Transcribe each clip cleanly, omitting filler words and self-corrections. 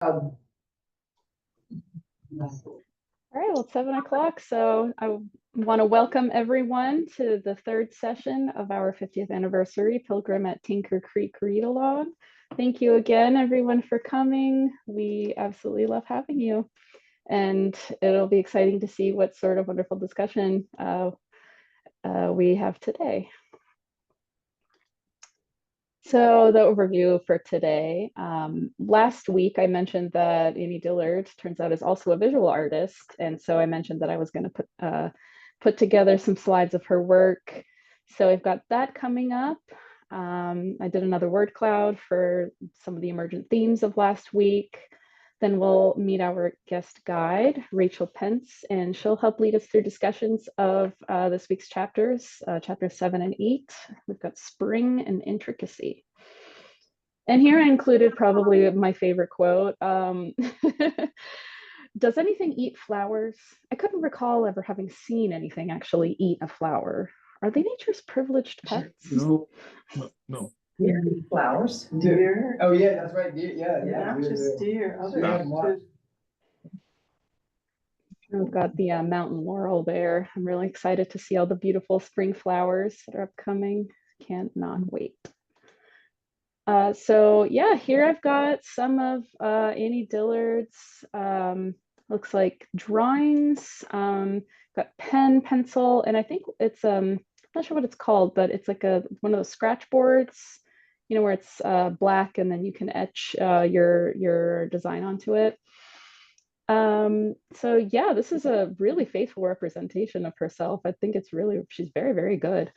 All right, well, it's 7 o'clock, so I want to welcome everyone to the third session of our 50th anniversary Pilgrim at Tinker Creek Read-Along. Thank you again, everyone, for coming. We absolutely love having you, and it'll be exciting to see what sort of wonderful discussion we have today. So the overview for today, last week I mentioned that Amy Dillard turns out is also a visual artist. And so I mentioned that I was going to put together some slides of her work. So I've got that coming up. I did another word cloud for some of the emergent themes of last week. Then we'll meet our guest guide, Rachel Pence, and she'll help lead us through discussions of this week's chapters, chapters 7 and 8. We've got spring and intricacy. And here I included probably my favorite quote. Does anything eat flowers? I couldn't recall ever having seen anything actually eat a flower. Are they nature's privileged pets? No. Deer eat flowers. Deer. Oh yeah, that's right. Deer, yeah. Not just deer, other Yeah. We've got the mountain laurel there. I'm really excited to see all the beautiful spring flowers that are upcoming. Can't not wait. So yeah, here I've got some of Annie Dillard's, looks like drawings, got pen, pencil, and I think it's, I'm not sure what it's called, but it's like one of those scratch boards, you know, where it's black and then you can etch your design onto it. So yeah, this is a really faithful representation of herself. I think she's very, very good.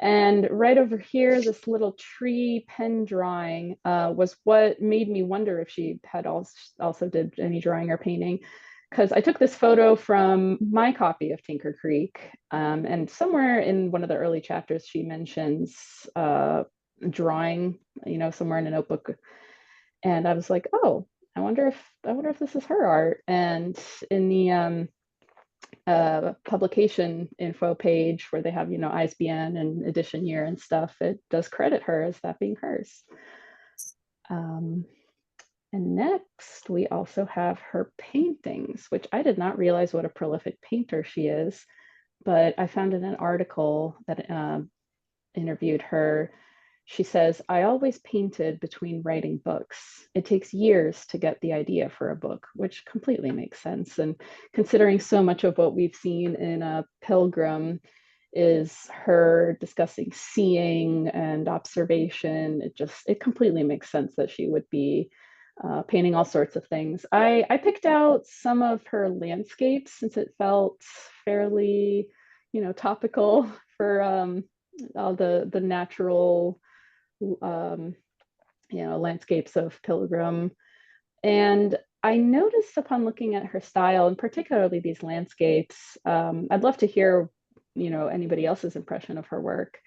And right over here, this little tree pen drawing was what made me wonder if she had also did any drawing or painting, because I took this photo from my copy of Tinker Creek, and somewhere in one of the early chapters, she mentions drawing, you know, somewhere in a notebook. And I was like, oh, I wonder if this is her art. And in the publication info page where they have, you know, ISBN and edition year and stuff, it does credit her as that being hers. And next we also have her paintings, which I did not realize what a prolific painter she is, but I found in an article that interviewed her. She says, I always painted between writing books. It takes years to get the idea for a book, which completely makes sense. And considering so much of what we've seen in Pilgrim is her discussing seeing and observation, it completely makes sense that she would be painting all sorts of things. I picked out some of her landscapes since it felt fairly, you know, topical for all the natural you know, landscapes of Pilgrim. And I noticed upon looking at her style, and particularly these landscapes, I'd love to hear, you know, anybody else's impression of her work.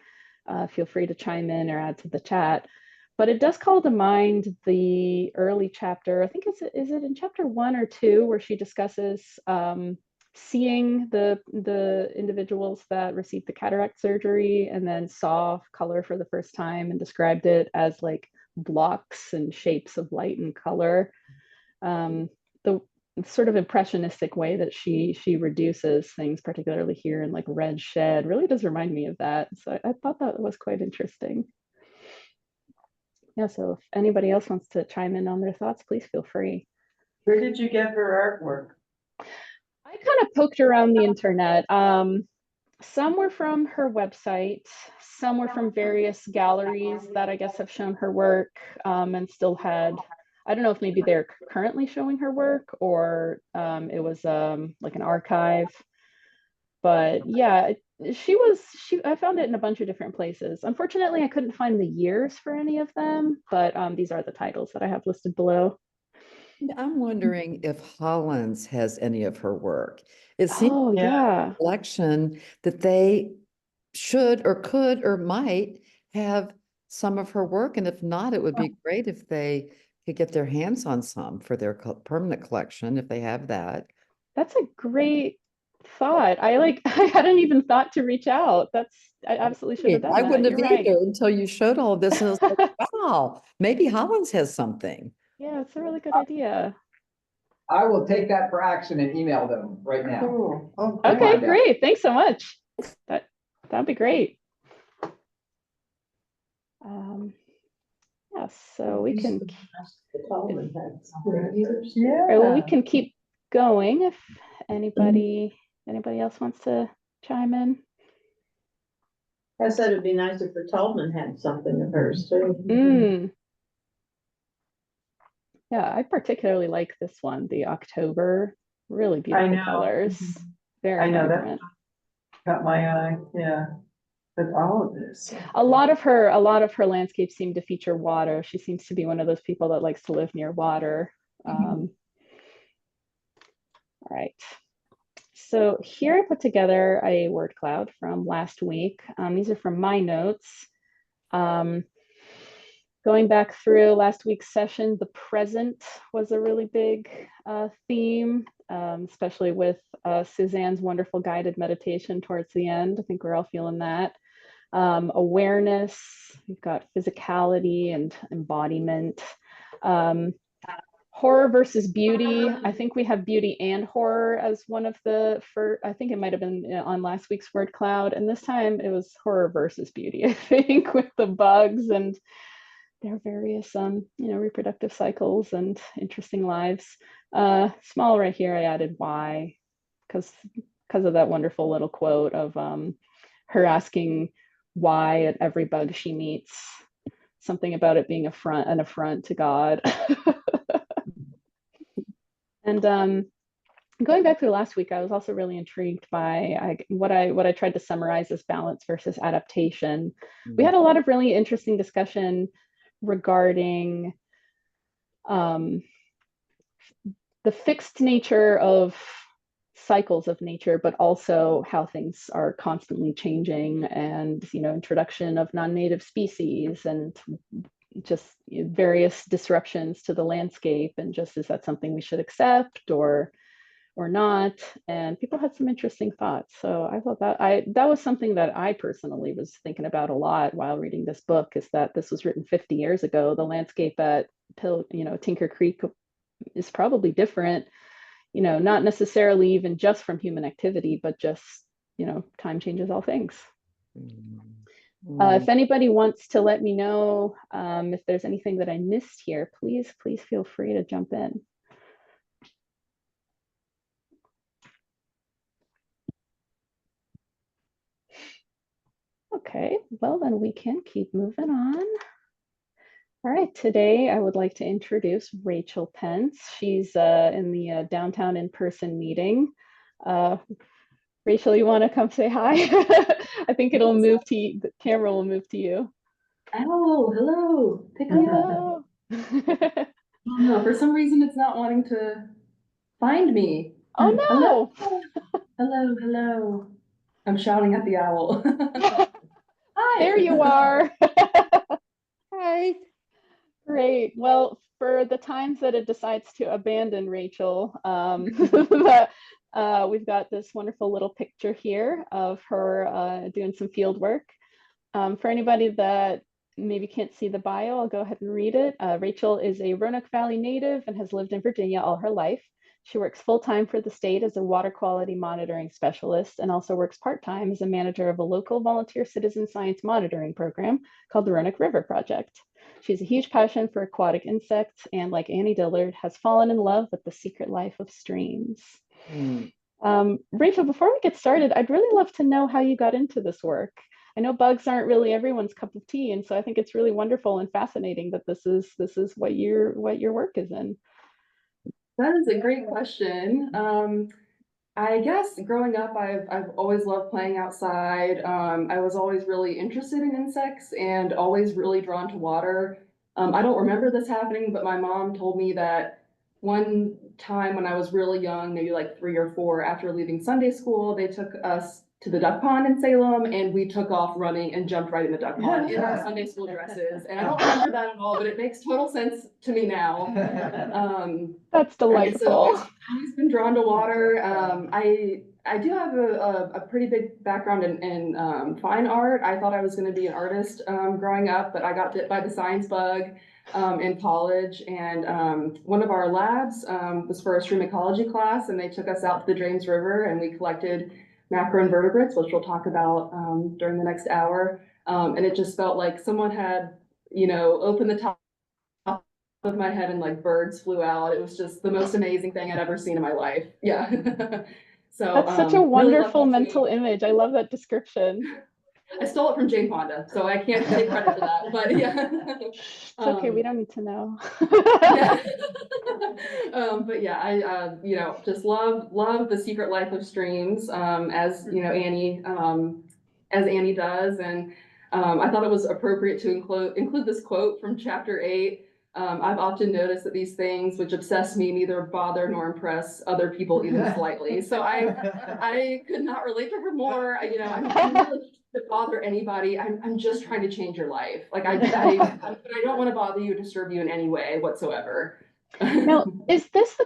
Feel free to chime in or add to the chat. But it does call to mind the early chapter. I think is it in chapter 1 or 2 where she discusses seeing the individuals that received the cataract surgery and then saw color for the first time and described it as like blocks and shapes of light and color. The sort of impressionistic way that she reduces things, particularly here in like red shed, really does remind me of that. So I thought that was quite interesting. Yeah, so if anybody else wants to chime in on their thoughts, please feel free. Where did you get her artwork? I kind of poked around the internet. Some were from her website, some were from various galleries that I guess have shown her work, and still had, I don't know if maybe they're currently showing her work or it was like an archive. But yeah, I found it in a bunch of different places. Unfortunately, I couldn't find the years for any of them, but these are the titles that I have listed below. I'm wondering if Hollins has any of her work. It seems yeah. a collection that they should or could or might have some of her work. And if not, it would be great if they could get their hands on some for their permanent collection, if they have that. That's a great thought. I hadn't even thought to reach out. I absolutely should have done I that. wouldn't have You're right. either until you showed all this. And I was like, wow, maybe Hollins has something. Yeah, it's a really good idea. I will take that for action and email them right now. Cool. Oh, Okay, Find out. great. Thanks so much. That'd be great. Yeah, so we can, Yeah. well, we can keep going if anybody else wants to chime in. I said it'd be nice if the Tallman had something of hers too. Mm. Yeah, I particularly like this one, the October. Really beautiful know. colors. Very I know that vibrant. caught my eye, yeah. But all of this. A lot of her landscapes seem to feature water. She seems to be one of those people that likes to live near water. All right. So here I put together a word cloud from last week. These are from my notes. Going back through last week's session, the present was a really big theme, especially with Suzanne's wonderful guided meditation towards the end. I think we're all feeling that. Awareness, we've got physicality and embodiment. Horror versus beauty. I think we have beauty and horror as one of the first, I think it might have been on last week's word cloud. And this time it was horror versus beauty, I think, with the bugs and their various, reproductive cycles and interesting lives. Small right here, I added why, because of that wonderful little quote of her asking why at every bug she meets, something about it being an affront to God. And going back to last week, I was also really intrigued by what I tried to summarize as balance versus adaptation. We had a lot of really interesting discussion regarding the fixed nature of cycles of nature, but also how things are constantly changing, and introduction of non-native species and just various disruptions to the landscape, and just is that something we should accept or not? And people had some interesting thoughts. So I thought that was something that I personally was thinking about a lot while reading this book, is that this was written 50 years ago. The landscape at Tinker Creek is probably different, not necessarily even just from human activity, but just, time changes all things. If anybody wants to let me know if there's anything that I missed here, please feel free to jump in. Okay, well then we can keep moving on. All right, today I would like to introduce Rachel Pence. She's in the downtown in-person meeting. Rachel, you want to come say hi? I think it'll move to you, the camera will move to you. Oh, hello. Pick me up. Hello. Oh no, for some reason it's not wanting to find me. Oh no. Hello, hello. I'm shouting at the owl. Hi. There you are. Hi. Great. Well, for the times that it decides to abandon Rachel, we've got this wonderful little picture here of her doing some field work. For anybody that maybe can't see the bio, I'll go ahead and read it. Rachel is a Roanoke Valley native and has lived in Virginia all her life. She works full-time for the state as a water quality monitoring specialist, and also works part-time as a manager of a local volunteer citizen science monitoring program called the Roanoke River Project. She has a huge passion for aquatic insects, and like Annie Dillard, has fallen in love with the secret life of streams. Rachel, before we get started, I'd really love to know how you got into this work. I know bugs aren't really everyone's cup of tea, and so I think it's really wonderful and fascinating that this is what your work is in. That is a great question. I guess growing up, I've always loved playing outside. I was always really interested in insects and always really drawn to water. I don't remember this happening, but my mom told me that one time when I was really young, maybe like 3 or 4, after leaving Sunday school, they took us to the duck pond in Salem, and we took off running and jumped right in the duck pond in our Sunday school dresses. And I don't remember that at all, but it makes total sense to me now. That's delightful. So I've always been drawn to water. I do have a pretty big background in fine art. I thought I was going to be an artist growing up, but I got bit by the science bug. in college. And one of our labs was for a stream ecology class, and they took us out to the James River and we collected macroinvertebrates, which we'll talk about during the next hour. And it just felt like someone had, opened the top of my head and like birds flew out. It was just the most amazing thing I'd ever seen in my life. Yeah. So That's such a really wonderful lucky mental image. I love that description. I stole it from Jane Fonda, so I can't take credit for that, but yeah. It's okay, we don't need to know. Yeah. But yeah, I just love The Secret Life of Streams, as Annie does. And I thought it was appropriate to include this quote from chapter 8. I've often noticed that these things which obsess me neither bother nor impress other people even slightly. So I could not relate to her more. I'm really to bother anybody. I'm just trying to change your life. Like I don't want to bother you, disturb you in any way whatsoever. Now, is this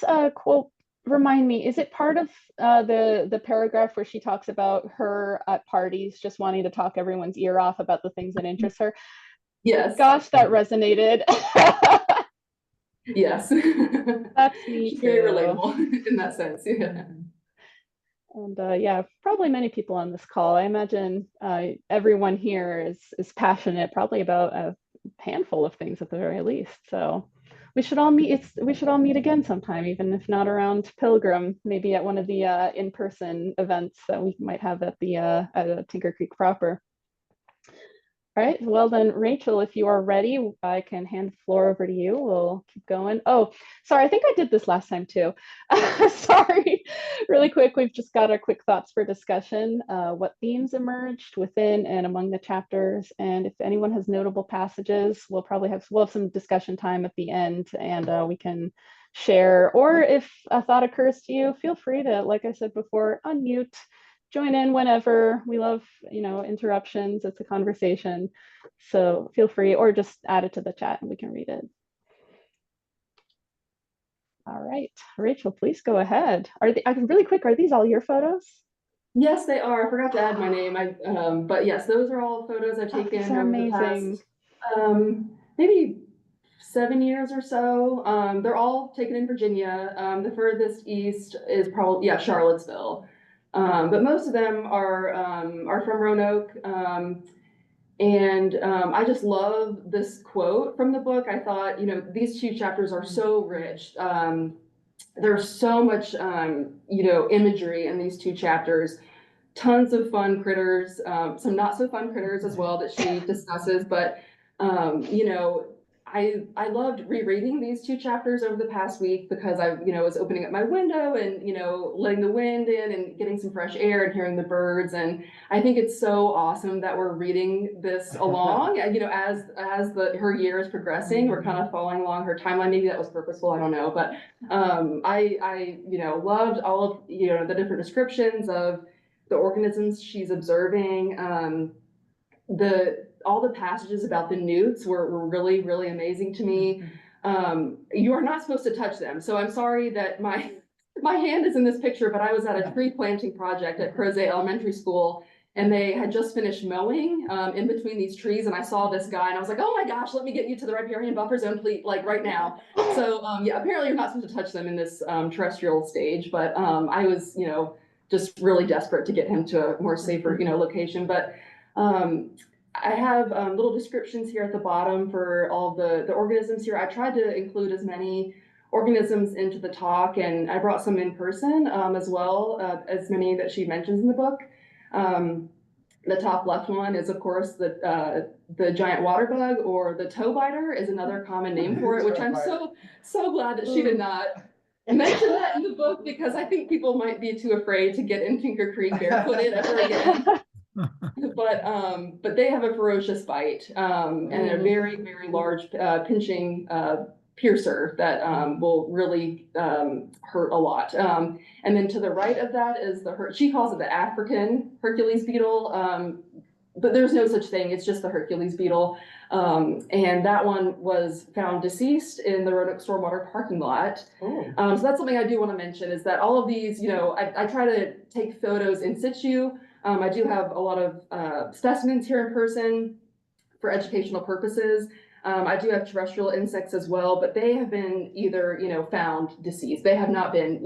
a quote? Remind me, is it part of the paragraph where she talks about her at parties just wanting to talk everyone's ear off about the things that interest her? Yes. Gosh, that resonated. Yes. That's me She's very too. relatable in that sense. Yeah. And yeah, probably many people on this call. I imagine everyone here is passionate, probably about a handful of things at the very least. So we should all meet. We should all meet again sometime, even if not around Pilgrim, maybe at one of the in-person events that we might have at the at Tinker Creek proper. All right, well then, Rachel, if you are ready, I can hand the floor over to you. We'll keep going. Oh, sorry, I think I did this last time too. Sorry, really quick, we've just got our quick thoughts for discussion. What themes emerged within and among the chapters, and if anyone has notable passages, we'll have some discussion time at the end, and we can share. Or if a thought occurs to you, feel free to, like I said before, unmute. Join in whenever. We love, interruptions. It's a conversation. So feel free, or just add it to the chat and we can read it. All right, Rachel, please go ahead. Really quick, are these all your photos? Yes, they are. I forgot to add my name. But yes, those are all photos I've taken These are over the amazing. past, maybe 7 years or so. They're all taken in Virginia. The furthest east is probably, Charlottesville. But most of them are from Roanoke. And I just love this quote from the book. I thought, these 2 chapters are so rich. There's so much, imagery in these 2 chapters. Tons of fun critters, some not so fun critters as well that she discusses. But, I loved rereading these 2 chapters over the past week because I, was opening up my window and, letting the wind in and getting some fresh air and hearing the birds. And I think it's so awesome that we're reading this along, as her year is progressing, we're kind of following along her timeline. Maybe that was purposeful, I don't know. But I loved all of, the different descriptions of the organisms she's observing. All the passages about the newts were really, really amazing to me. You are not supposed to touch them. So I'm sorry that my hand is in this picture, but I was at a tree planting project at Crozet Elementary School, and they had just finished mowing in between these trees, and I saw this guy and I was like, oh my gosh, let me get you to the riparian buffer zone, please, like right now. So apparently you're not supposed to touch them in this terrestrial stage, but I was, just really desperate to get him to a more safer, location. But I have little descriptions here at the bottom for all the organisms here. I tried to include as many organisms into the talk, and I brought some in person as well, as many that she mentions in the book. The top left one is, of course, the giant water bug, or the toe biter is another common name for it, which I'm so glad that she did not mention that in the book, because I think people might be too afraid to get in Tinker Creek barefooted ever again. But they have a ferocious bite, and a very, very large pinching piercer that will really hurt a lot. And then to the right of that is she calls it the African Hercules beetle, but there's no such thing. It's just the Hercules beetle. And that one was found deceased in the Roanoke Stormwater parking lot. So that's something I do want to mention, is that all of these, I try to take photos in situ. I do have a lot of specimens here in person for educational purposes. I do have terrestrial insects as well, but they have been either, found deceased. They have not been,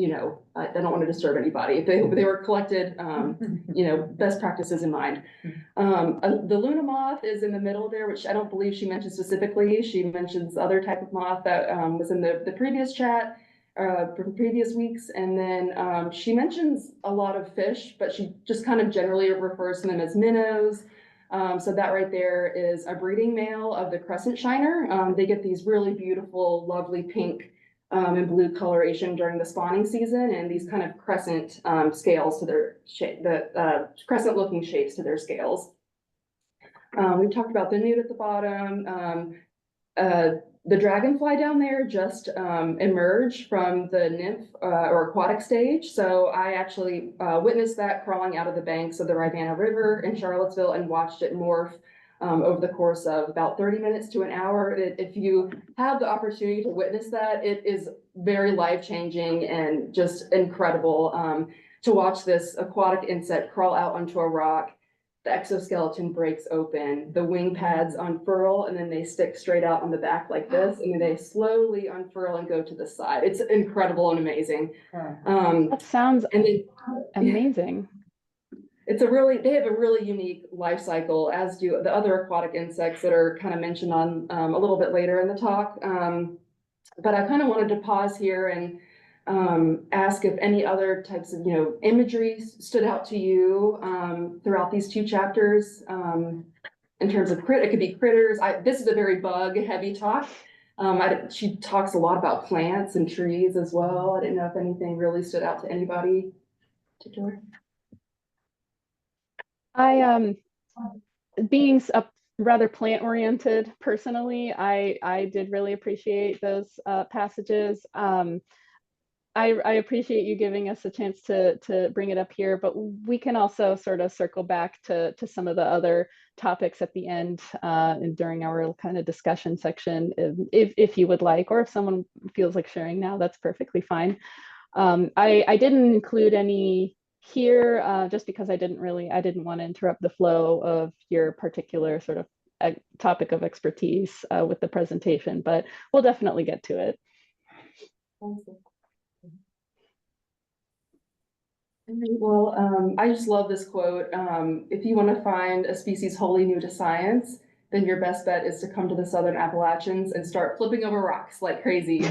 I don't want to disturb anybody. They were collected, best practices in mind. The Luna moth is in the middle there, which I don't believe she mentioned specifically. She mentions other type of moth that was in the previous chat from previous weeks. And then she mentions a lot of fish, but she just kind of generally refers to them as minnows. So that right there is a breeding male of the crescent shiner. They get these really beautiful, lovely pink and blue coloration during the spawning season, and these kind of crescent scales to their shape, the crescent looking shapes to their scales. We've talked about the newt at the bottom. The dragonfly down there just emerged from the nymph or aquatic stage. So I actually witnessed that crawling out of the banks of the Rivanna River in Charlottesville and watched it morph over the course of about 30 minutes to an hour. If you have the opportunity to witness that, it is very life-changing and just incredible to watch this aquatic insect crawl out onto a rock. The exoskeleton breaks open, the wing pads unfurl, and then they stick straight out on the back like this, and then they slowly unfurl and go to the side. It's incredible and amazing. That sounds And then, amazing. they have a really unique life cycle, as do the other aquatic insects that are kind of mentioned on a little bit later in the talk. But I kind of wanted to pause here and ask if any other types of, imagery stood out to you throughout these two chapters in terms of it could be critters. This is a very bug heavy talk. She talks a lot about plants and trees as well. I didn't know if anything really stood out to anybody particular. Being rather plant oriented personally, I did really appreciate those passages. I appreciate you giving us a chance to bring it up here, but we can also sort of circle back to some of the other topics at the end and during our kind of discussion section, if you would like, or if someone feels like sharing now, that's perfectly fine. I didn't include any here just because I didn't want to interrupt the flow of your particular sort of topic of expertise with the presentation, but we'll definitely get to it. Well, I just love this quote. If you want to find a species wholly new to science, then your best bet is to come to the Southern Appalachians and start flipping over rocks like crazy.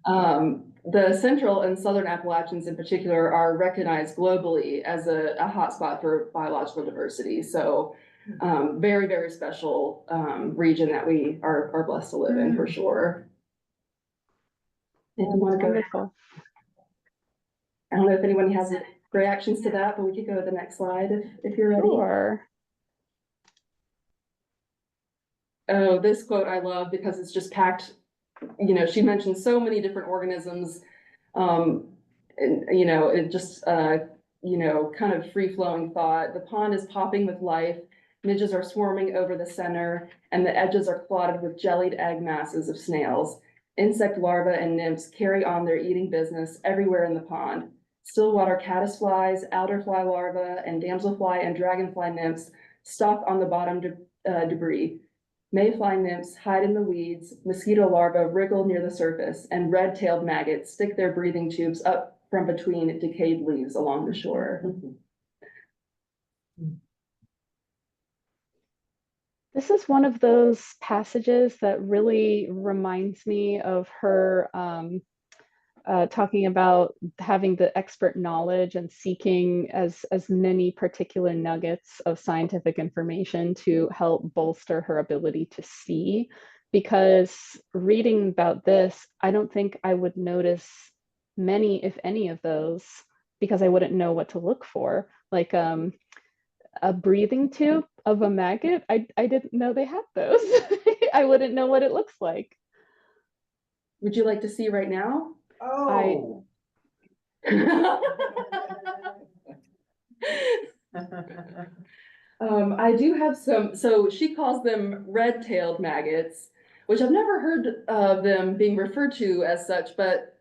The Central and Southern Appalachians in particular are recognized globally as a hotspot for biological diversity. So very, very special region that we are blessed to live in for sure. If you want to go, Wonderful. I don't know if anyone has reactions to that, but we could go to the next slide if you're ready. Sure. Oh, this quote I love because it's just packed. She mentioned so many different organisms, and it just kind of free flowing thought. The pond is popping with life. Midges are swarming over the center, and the edges are clotted with jellied egg masses of snails. Insect larvae and nymphs carry on their eating business everywhere in the pond. Stillwater caddisflies, alderfly larvae, and damselfly and dragonfly nymphs stalk on the bottom debris. Mayfly nymphs hide in the weeds, mosquito larvae wriggle near the surface, and red-tailed maggots stick their breathing tubes up from between decayed leaves along the shore. This is one of those passages that really reminds me of her talking about having the expert knowledge and seeking as many particular nuggets of scientific information to help bolster her ability to see. Because reading about this, I don't think I would notice many, if any of those, because I wouldn't know what to look for. Like a breathing tube of a maggot, I didn't know they had those. I wouldn't know what it looks like. Would you like to see right now? Oh. I do have some, so she calls them red-tailed maggots, which I've never heard of them being referred to as such, but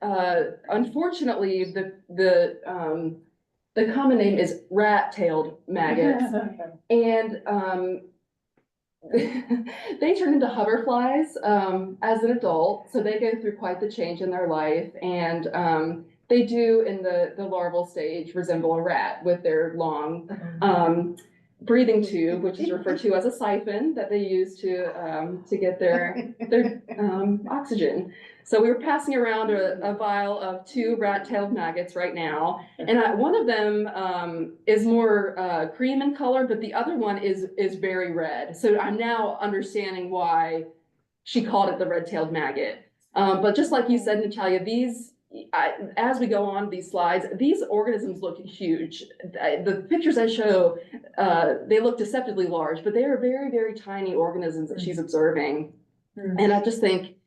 unfortunately the common name is rat-tailed maggots. And they turn into hoverflies as an adult, so they go through quite the change in their life, and they do in the larval stage resemble a rat with their long breathing tube, which is referred to as a siphon that they use to get their oxygen. So we were passing around a vial of 2 rat-tailed maggots right now, and one of them is more cream in color, but the other one is very red. So I'm now understanding why she called it the red-tailed maggot. But just like you said, Natalia, as we go on these slides, these organisms look huge. The pictures I show, they look deceptively large, but they are very, very tiny organisms that she's observing. And I just think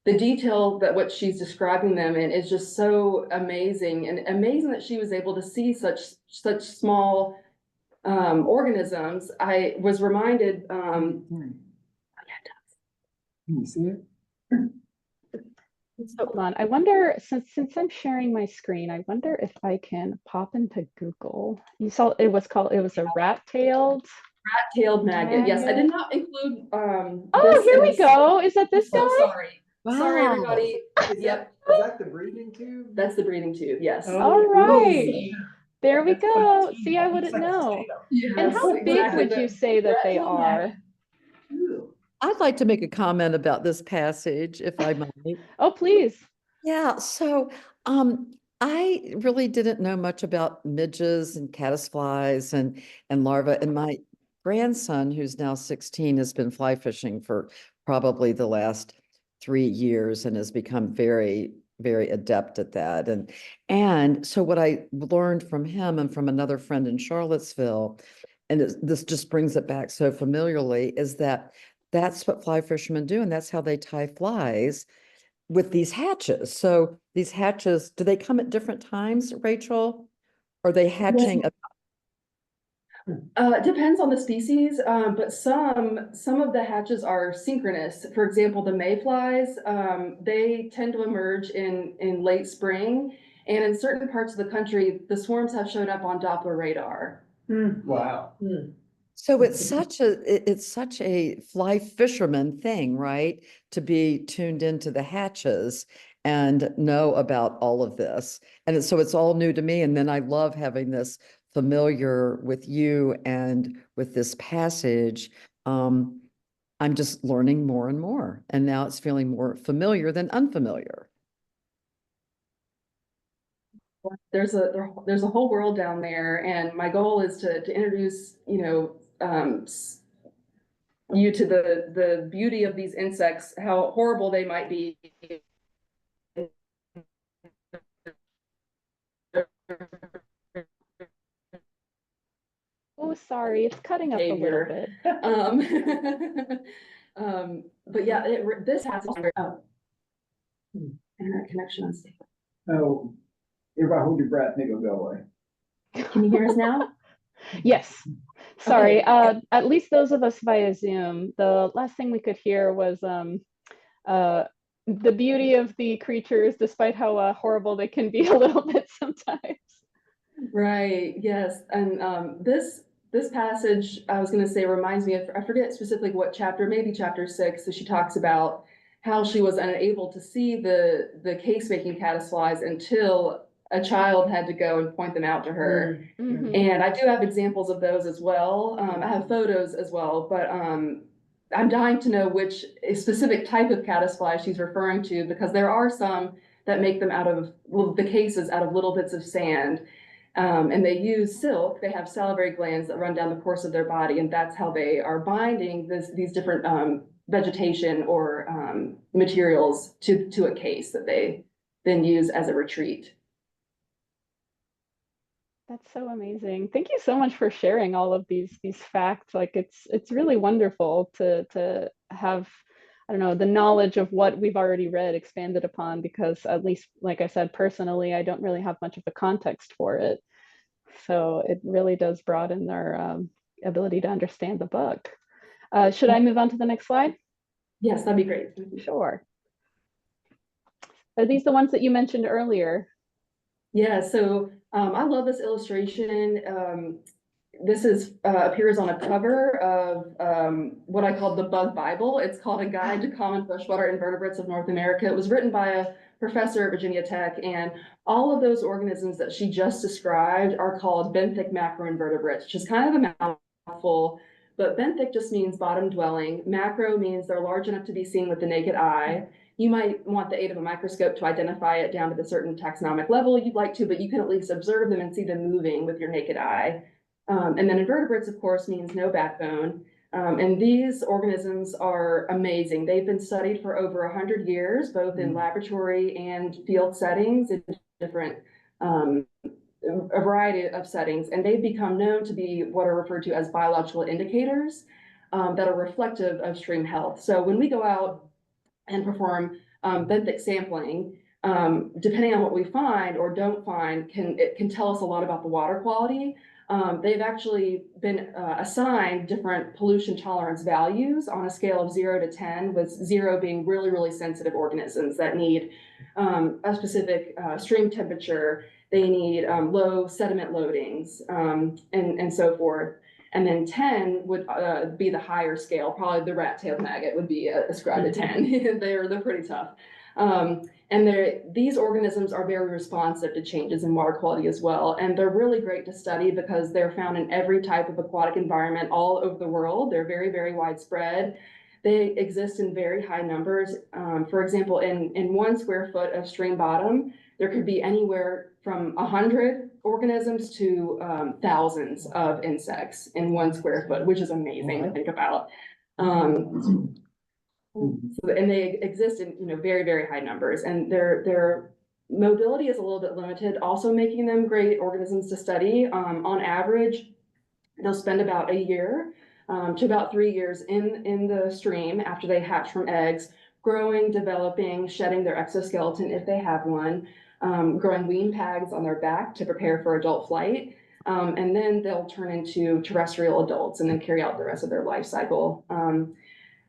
the detail that what she's describing them in is just so amazing, and amazing that she was able to see such small organisms. I was reminded. Can you see it? Hold on. I wonder, since I'm sharing my screen, I wonder if I can pop into Google. You saw it was a rat-tailed. Rat-tailed maggot. Yes, I did not include. Oh, here we go. Is that this guy? So sorry. Sorry, Wow. everybody. Yep, Is that the breathing tube? that's the breathing tube. Yes. All right. Ooh. There we That's quite go. a tube. See, I Looks wouldn't like a know. potato. Yes, And how big exactly. would you say that they Rat-tailed are? maggot. Ooh. I'd like to make a comment about this passage, if I might. Oh, please. Yeah, so I really didn't know much about midges and caddisflies and larvae. And my grandson, who's now 16, has been fly fishing for probably the last 3 years and has become very, very adept at that. And so what I learned from him and from another friend in Charlottesville, and this just brings it back so familiarly, is that that's what fly fishermen do, and that's how they tie flies with these hatches. So these hatches, do they come at different times, Rachel? Are they hatching? It depends on the species, but some of the hatches are synchronous. For example, the mayflies, they tend to emerge in late spring, and in certain parts of the country, the swarms have shown up on Doppler radar. Wow. So it's such a fly fisherman thing, right? To be tuned into the hatches and know about all of this. And so it's all new to me. And then I love having this familiar with you and with this passage. I'm just learning more and more. And now it's feeling more familiar than unfamiliar. There's a whole world down there, and my goal is to introduce you to the beauty of these insects, how horrible they might be. Oh, sorry, it's cutting up a little bit. But yeah, this has internet connection unstable. Oh, everybody hold your breath, maybe it'll go away. Can you hear us now? Yes. Sorry. Okay. At least those of us via Zoom, the last thing we could hear was the beauty of the creatures, despite how horrible they can be a little bit sometimes. Right. Yes. And this passage, I was going to say, reminds me of, I forget specifically what chapter, maybe chapter 6, that she talks about how she was unable to see the case-making caddisflies until a child had to go and point them out to her. Mhm. And I do have examples of those as well. I have photos as well, but I'm dying to know which specific type of caddisfly she's referring to, because there are some that make them out of, well, the cases out of little bits of sand. And they use silk. They have salivary glands that run down the course of their body, and that's how they are binding these different vegetation or materials to a case that they then use as a retreat. That's so amazing. Thank you so much for sharing all of these facts. Like it's really wonderful to have, I don't know, the knowledge of what we've already read expanded upon, because at least, like I said, personally, I don't really have much of a context for it. So it really does broaden our ability to understand the book. Should I move on to the next slide? Yes, that'd be great. Sure. Are these the ones that you mentioned earlier? Yeah, so I love this illustration. this is, appears on a cover of, what I call the Bug Bible. It's called A Guide to Common Freshwater Invertebrates of North America. It was written by a professor at Virginia Tech, and all of those organisms that she just described are called benthic macroinvertebrates, which is kind of a mouthful. But benthic just means bottom dwelling. Macro means they're large enough to be seen with the naked eye. You might want the aid of a microscope to identify it down to the certain taxonomic level you'd like to, but you can at least observe them and see them moving with your naked eye. And then invertebrates, of course, means no backbone. And these organisms are amazing. They've been studied for over 100 years, both in laboratory and field settings in different, a variety of settings. And they've become known to be what are referred to as biological indicators that are reflective of stream health. So when we go out and perform benthic sampling, depending on what we find or don't find, it can tell us a lot about the water quality. They've actually been assigned different pollution tolerance values on a scale of 0 to 10, with 0 being really, really sensitive organisms that need a specific stream temperature. They need low sediment loadings and so forth. And then 10 would be the higher scale. Probably the rat-tailed maggot would be ascribed a 10. They're pretty tough. And these organisms are very responsive to changes in water quality as well. And they're really great to study because they're found in every type of aquatic environment all over the world. They're very, very widespread. They exist in very high numbers. For example, in 1 square foot of stream bottom, there could be anywhere from 100 organisms to thousands of insects in 1 square foot, which is amazing to think about. And they exist in very, very high numbers, and their mobility is a little bit limited, also making them great organisms to study. On average, they'll spend about a year to about 3 years in the stream after they hatch from eggs, growing, developing, shedding their exoskeleton if they have one, growing wean pads on their back to prepare for adult flight. And then they'll turn into terrestrial adults and then carry out the rest of their life cycle.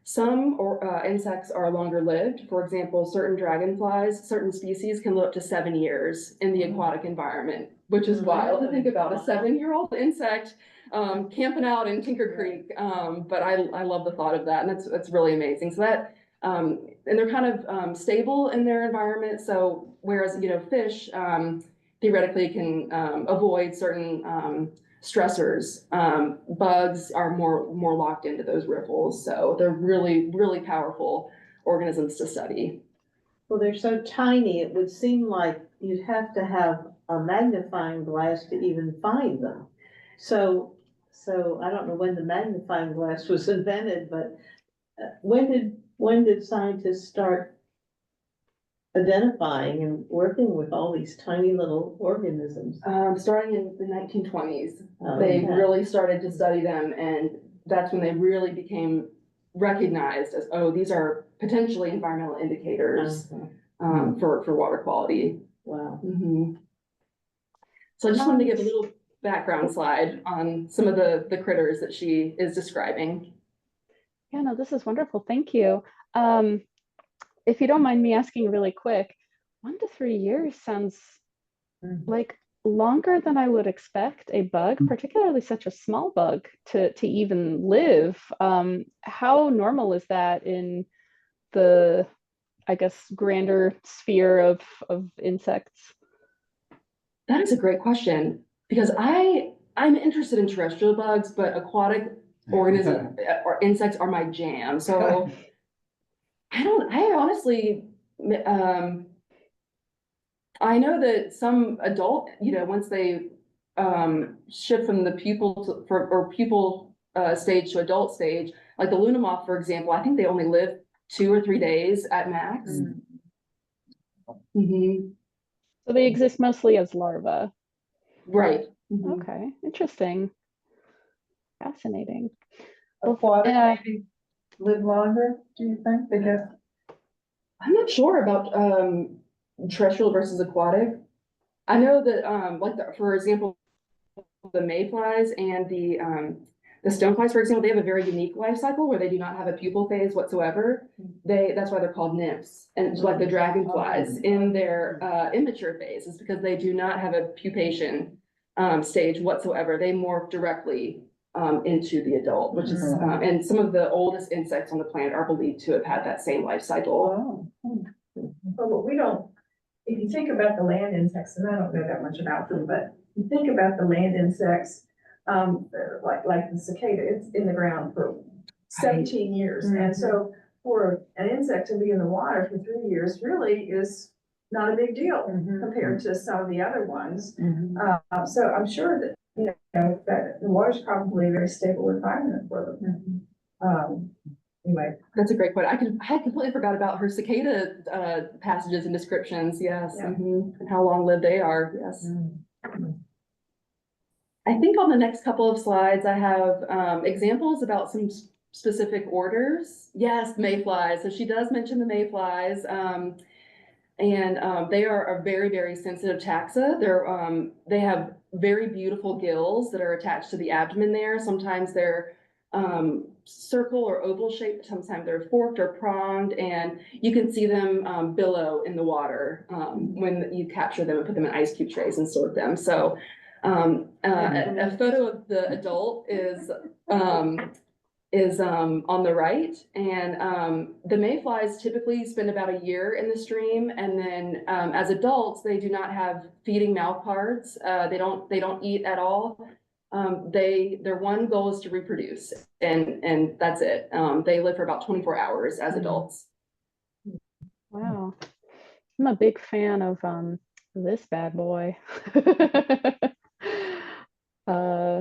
Some insects are longer lived. For example, certain dragonflies, certain species can live up to 7 years in the aquatic environment, which is wild to think about. A 7-year-old insect camping out in Tinker Creek. But I love the thought of that, and that's really amazing. So that, and they're kind of stable in their environment. So whereas, fish theoretically can avoid certain stressors, bugs are more locked into those riffles. So they're really, really powerful organisms to study. Well, they're so tiny, it would seem like you'd have to have a magnifying glass to even find them. So I don't know when the magnifying glass was invented, but when did scientists start identifying and working with all these tiny little organisms? Starting in the 1920s, Oh, they okay. really started to study them, and that's when they really became recognized as, oh, these are potentially environmental indicators for water quality. Wow. So I just wanted to give a little background slide on some of the critters that she is describing. Yeah, no, this is wonderful. Thank you. If you don't mind me asking really quick, 1 to 3 years sounds like longer than I would expect a bug, particularly such a small bug, to even live. How normal is that in the, I guess, grander sphere of insects? That is a great question, because I'm interested in terrestrial bugs, but aquatic organisms or insects are my jam. So I honestly, I know that some adult, once they shift from the pupal stage to adult stage, like the Luna moth, for example, I think they only live 2 or 3 days at max. So they exist mostly as larvae. Right. Okay, interesting. Fascinating. Aquatic maybe live longer, do you think? Because I'm not sure about terrestrial versus aquatic. I know that for example, the mayflies and the stoneflies, for example, they have a very unique life cycle where they do not have a pupal phase whatsoever. That's why they're called nymphs. And like the dragonflies in their immature phase is because they do not have a pupation stage whatsoever. They morph directly into the adult, which is, and some of the oldest insects on the planet are believed to have had that same life cycle. But we don't, if you think about the land insects, and I don't know that much about them, but you think about the land insects, like the cicada, it's in the ground for 17 years. And so for an insect to be in the water for 3 years really is not a big deal compared to some of the other ones. So I'm sure that, that the water's probably a very stable environment for them. Anyway. That's a great point. I had completely forgot about her cicada passages and descriptions. Yes. Yeah. And how long lived they are. Yes. I think on the next couple of slides, I have examples about some specific orders. Yes, mayflies. So she does mention the mayflies. And they are a very, very sensitive taxa. They have very beautiful gills that are attached to the abdomen there. Sometimes they're circle or oval shaped, sometimes they're forked or pronged, and you can see them billow in the water when you capture them and put them in ice cube trays and sort them. So a photo of the adult is on the right, and the mayflies typically spend about a year in the stream, and then as adults they do not have feeding mouth parts. They don't eat at all. Their one goal is to reproduce, and that's it. They live for about 24 hours as adults. Wow, I'm a big fan of this bad boy.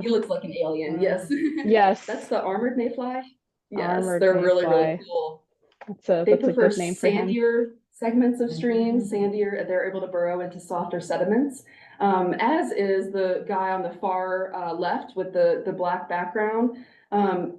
He looks like an alien. Yes. Yes. That's the armored mayfly. Yes, Armored they're really, really mayfly. cool. That's They a prefer good name for him. sandier segments of streams. Sandier, they're able to burrow into softer sediments. As is the guy on the far left with the black background.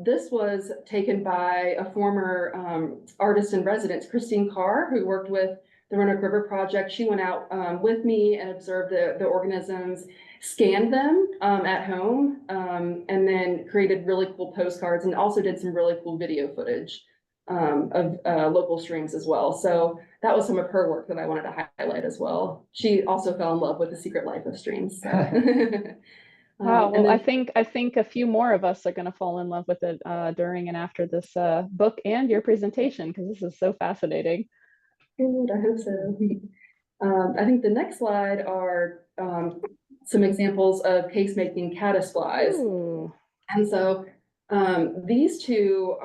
This was taken by a former artist in residence, Christine Carr, who worked with the Roanoke River Project. She went out with me and observed the organisms, scanned them at home, and then created really cool postcards, and also did some really cool video footage of local streams as well. So that was some of her work that I wanted to highlight as well. She also fell in love with The Secret Life of Streams. So. Wow, well, then, I think a few more of us are going to fall in love with it during and after this book and your presentation, because this is so fascinating. Good, I hope so. I think the next slide are some examples of case-making caddisflies. Ooh. And so these two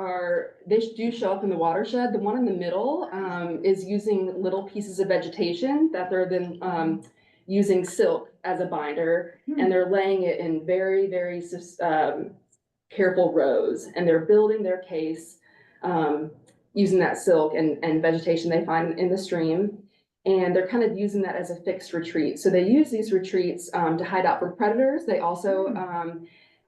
they do show up in the watershed. The one in the middle is using little pieces of vegetation that they're then using silk as a binder, and they're laying it in very, very careful rows, and they're building their case using that silk and vegetation they find in the stream. And they're kind of using that as a fixed retreat. So they use these retreats to hide out from predators. They also,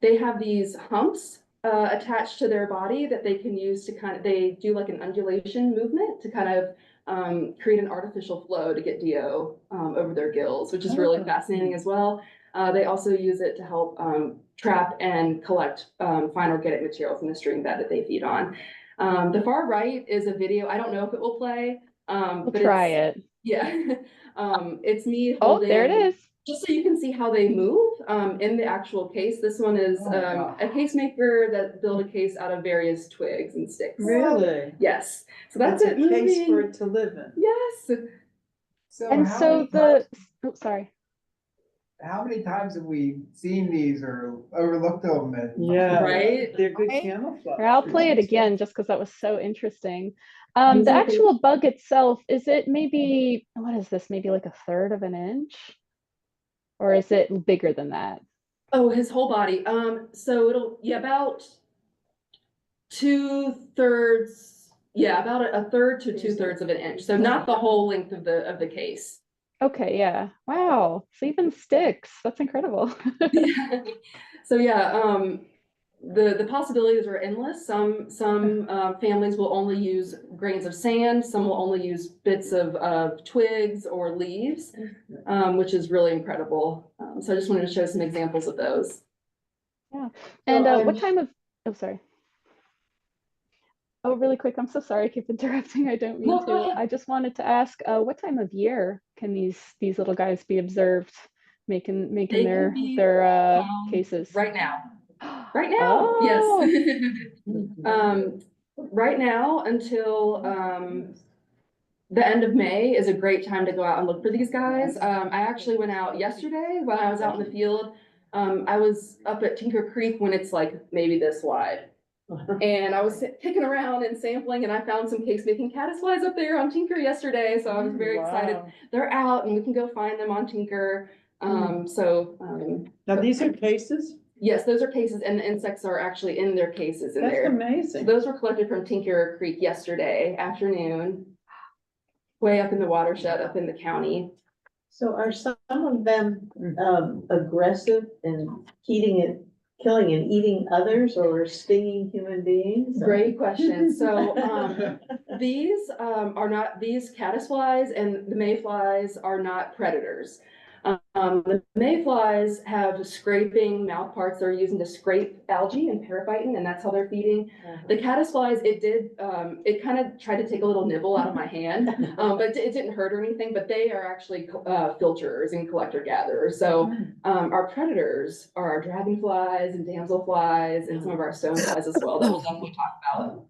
they have these humps attached to their body that they can use to they do like an undulation movement to kind of create an artificial flow to get DO over their gills, which is really fascinating as well. They also use it to help trap and collect fine organic material from the stream bed that they feed on. The far right is a video. I don't know if it will play. We'll but try it. Yeah, it's me holding. Oh, there it is. Just so you can see how they move in the actual case. This one is a case maker that built a case out of various twigs and sticks. Really? Yes. So that's It's it. a case Moving. for it to live in. Yes. And so oh, sorry. How many times have we seen these or overlooked them? Yeah. Right? They're good Right. camouflage. Or I'll play it again just because that was so interesting. The actual bug itself, is it maybe, what is this, maybe like 1/3 of an inch? Or is it bigger than that? Oh, his whole body. So it'll, about 2/3, about a 1/3 to 2/3 of an inch. So not the whole length of the case. Okay, yeah. Wow. So even sticks. That's incredible. Yeah. So the possibilities are endless. Some families will only use grains of sand. Some will only use bits of twigs or leaves, which is really incredible. So I just wanted to show some examples of those. Yeah. And what time of, oh, sorry. Oh, really quick. I'm so sorry. I keep interrupting. I don't mean to. I just wanted to ask, what time of year can these little guys be observed making They can their be found cases? right now. Right now, yes. Right now until the end of May is a great time to go out and look for these guys. I actually went out yesterday when I was out in the field. I was up at Tinker Creek when it's like maybe this wide. And I was picking around and sampling, and I found some case making caddisflies up there on Tinker yesterday. So I was very excited. They're out and we can go find them on Tinker. Now, these are cases? Yes, those are cases, and the insects are actually in their cases in That's there. So amazing. those were collected from Tinker Creek yesterday afternoon, way up in the watershed, up in the county. So are some of them aggressive and killing and eating others or stinging human beings? Great question. So these these caddisflies and the mayflies are not predators. The mayflies have scraping mouth parts they're using to scrape algae and periphyton, and that's how they're feeding. The caddisflies, it kind of tried to take a little nibble out of my hand, but it didn't hurt or anything, but they are actually filterers and collector gatherers. So our predators are our dragonflies and damselflies and some of our stoneflies as well that we'll definitely talk about.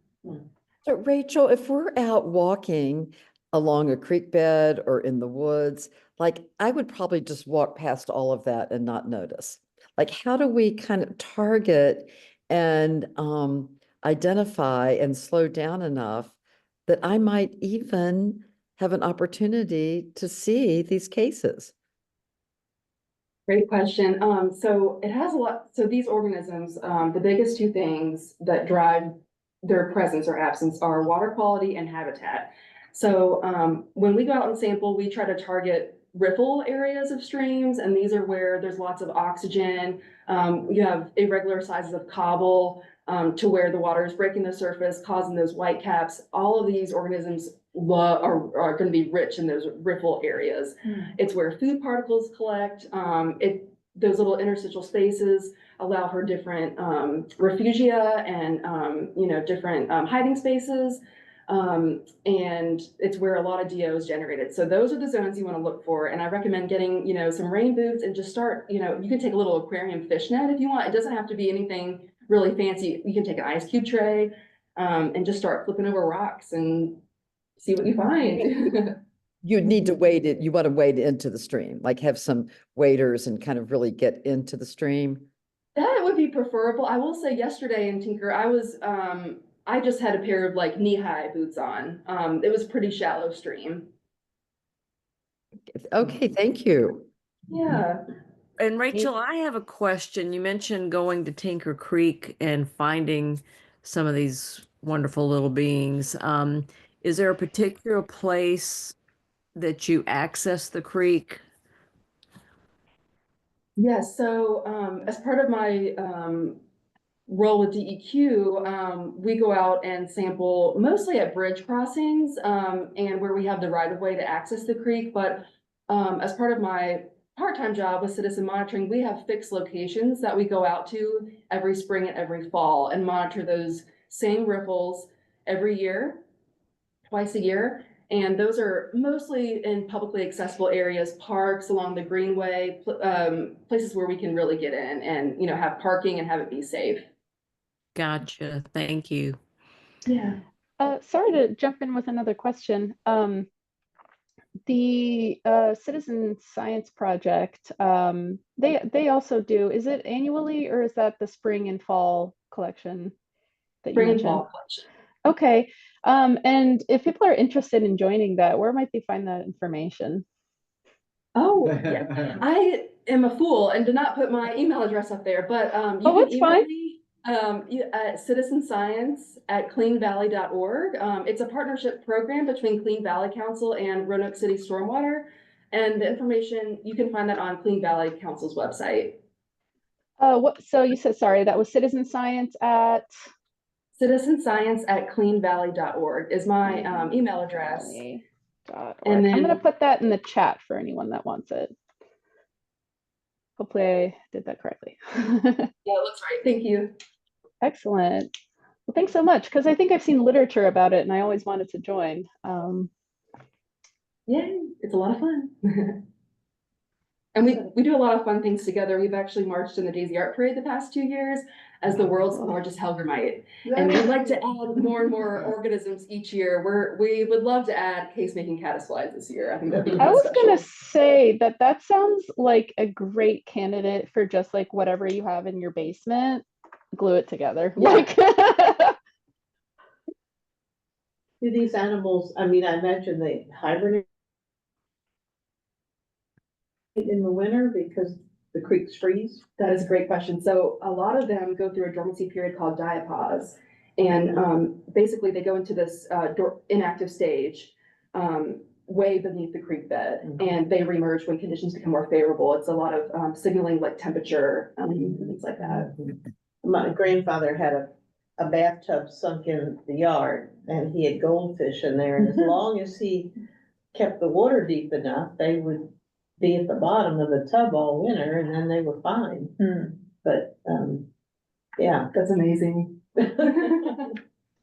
So Rachel, if we're out walking along a creek bed or in the woods, like I would probably just walk past all of that and not notice. Like, how do we kind of target and identify and slow down enough that I might even have an opportunity to see these cases? Great question. So it has a lot, so these organisms, the biggest two things that drive their presence or absence are water quality and habitat. So when we go out and sample, we try to target riffle areas of streams, and these are where there's lots of oxygen. You have irregular sizes of cobble to where the water is breaking the surface, causing those white caps. All of these organisms are going to be rich in those riffle areas. It's where food particles collect. Those little interstitial spaces allow for different refugia and different hiding spaces. And it's where a lot of DO is generated. So those are the zones you want to look for. And I recommend getting, some rain boots and just start, you can take a little aquarium fish net if you want. It doesn't have to be anything really fancy. You can take an ice cube tray and just start flipping over rocks and see what you find. You need to wade it. You want to wade into the stream, like have some waders and kind of really get into the stream. That would be preferable. I will say yesterday in Tinker, I just had a pair of like knee-high boots on. It was pretty shallow stream. Okay, thank you. Yeah. And Rachel, I have a question. You mentioned going to Tinker Creek and finding some of these wonderful little beings. Is there a particular place that you access the creek? Yes. So as part of my role with DEQ, we go out and sample mostly at bridge crossings and where we have the right of way to access the creek. But as part of my part-time job with citizen monitoring, we have fixed locations that we go out to every spring and every fall and monitor those same riffles every year, twice a year. And those are mostly in publicly accessible areas, parks along the greenway, places where we can really get in and, have parking and have it be safe. Gotcha. Thank you. Yeah. Sorry to jump in with another question. The Citizen Science Project, they also do, is it annually or is that the spring and fall collection that you mentioned? Okay. And if people are interested in joining that, where might they find that information? Oh, yeah. I am a fool and did not put my email address up there, but you can it's email fine. me at citizenscience@cleanvalley.org. It's a partnership program between Clean Valley Council and Roanoke City Stormwater. And the information, you can find that on Clean Valley Council's website. So you said, sorry, that was Citizen Science at? Citizenscience@cleanvalley.org is my email address. And then I'm going to put that in the chat for anyone that wants it. Hopefully I did that correctly. Yeah, it looks right. Thank you. Excellent. Well, thanks so much, because I think I've seen literature about it and I always wanted to join. Yeah, it's a lot of fun. And we do a lot of fun things together. We've actually marched in the Daisy Art Parade the past 2 years as the world's largest Hellgrammite. And we'd like to add more and more organisms each year. We would love to add case-making caddisflies this year. I think that'd be I was special. gonna say that sounds like a great candidate for just like whatever you have in your basement, glue it together. Yeah. Like, Do these animals, I mean, I imagine they hibernate in the winter because the creeks freeze? That is a great question. So a lot of them go through a dormancy period called diapause. And basically they go into this inactive stage way beneath the creek bed, and they reemerge when conditions become more favorable. It's a lot of signaling like temperature, things like that. My grandfather had a bathtub sunk in the yard and he had goldfish in there, and as long as he kept the water deep enough, they would be at the bottom of the tub all winter, and then they were fine. But, yeah. That's amazing.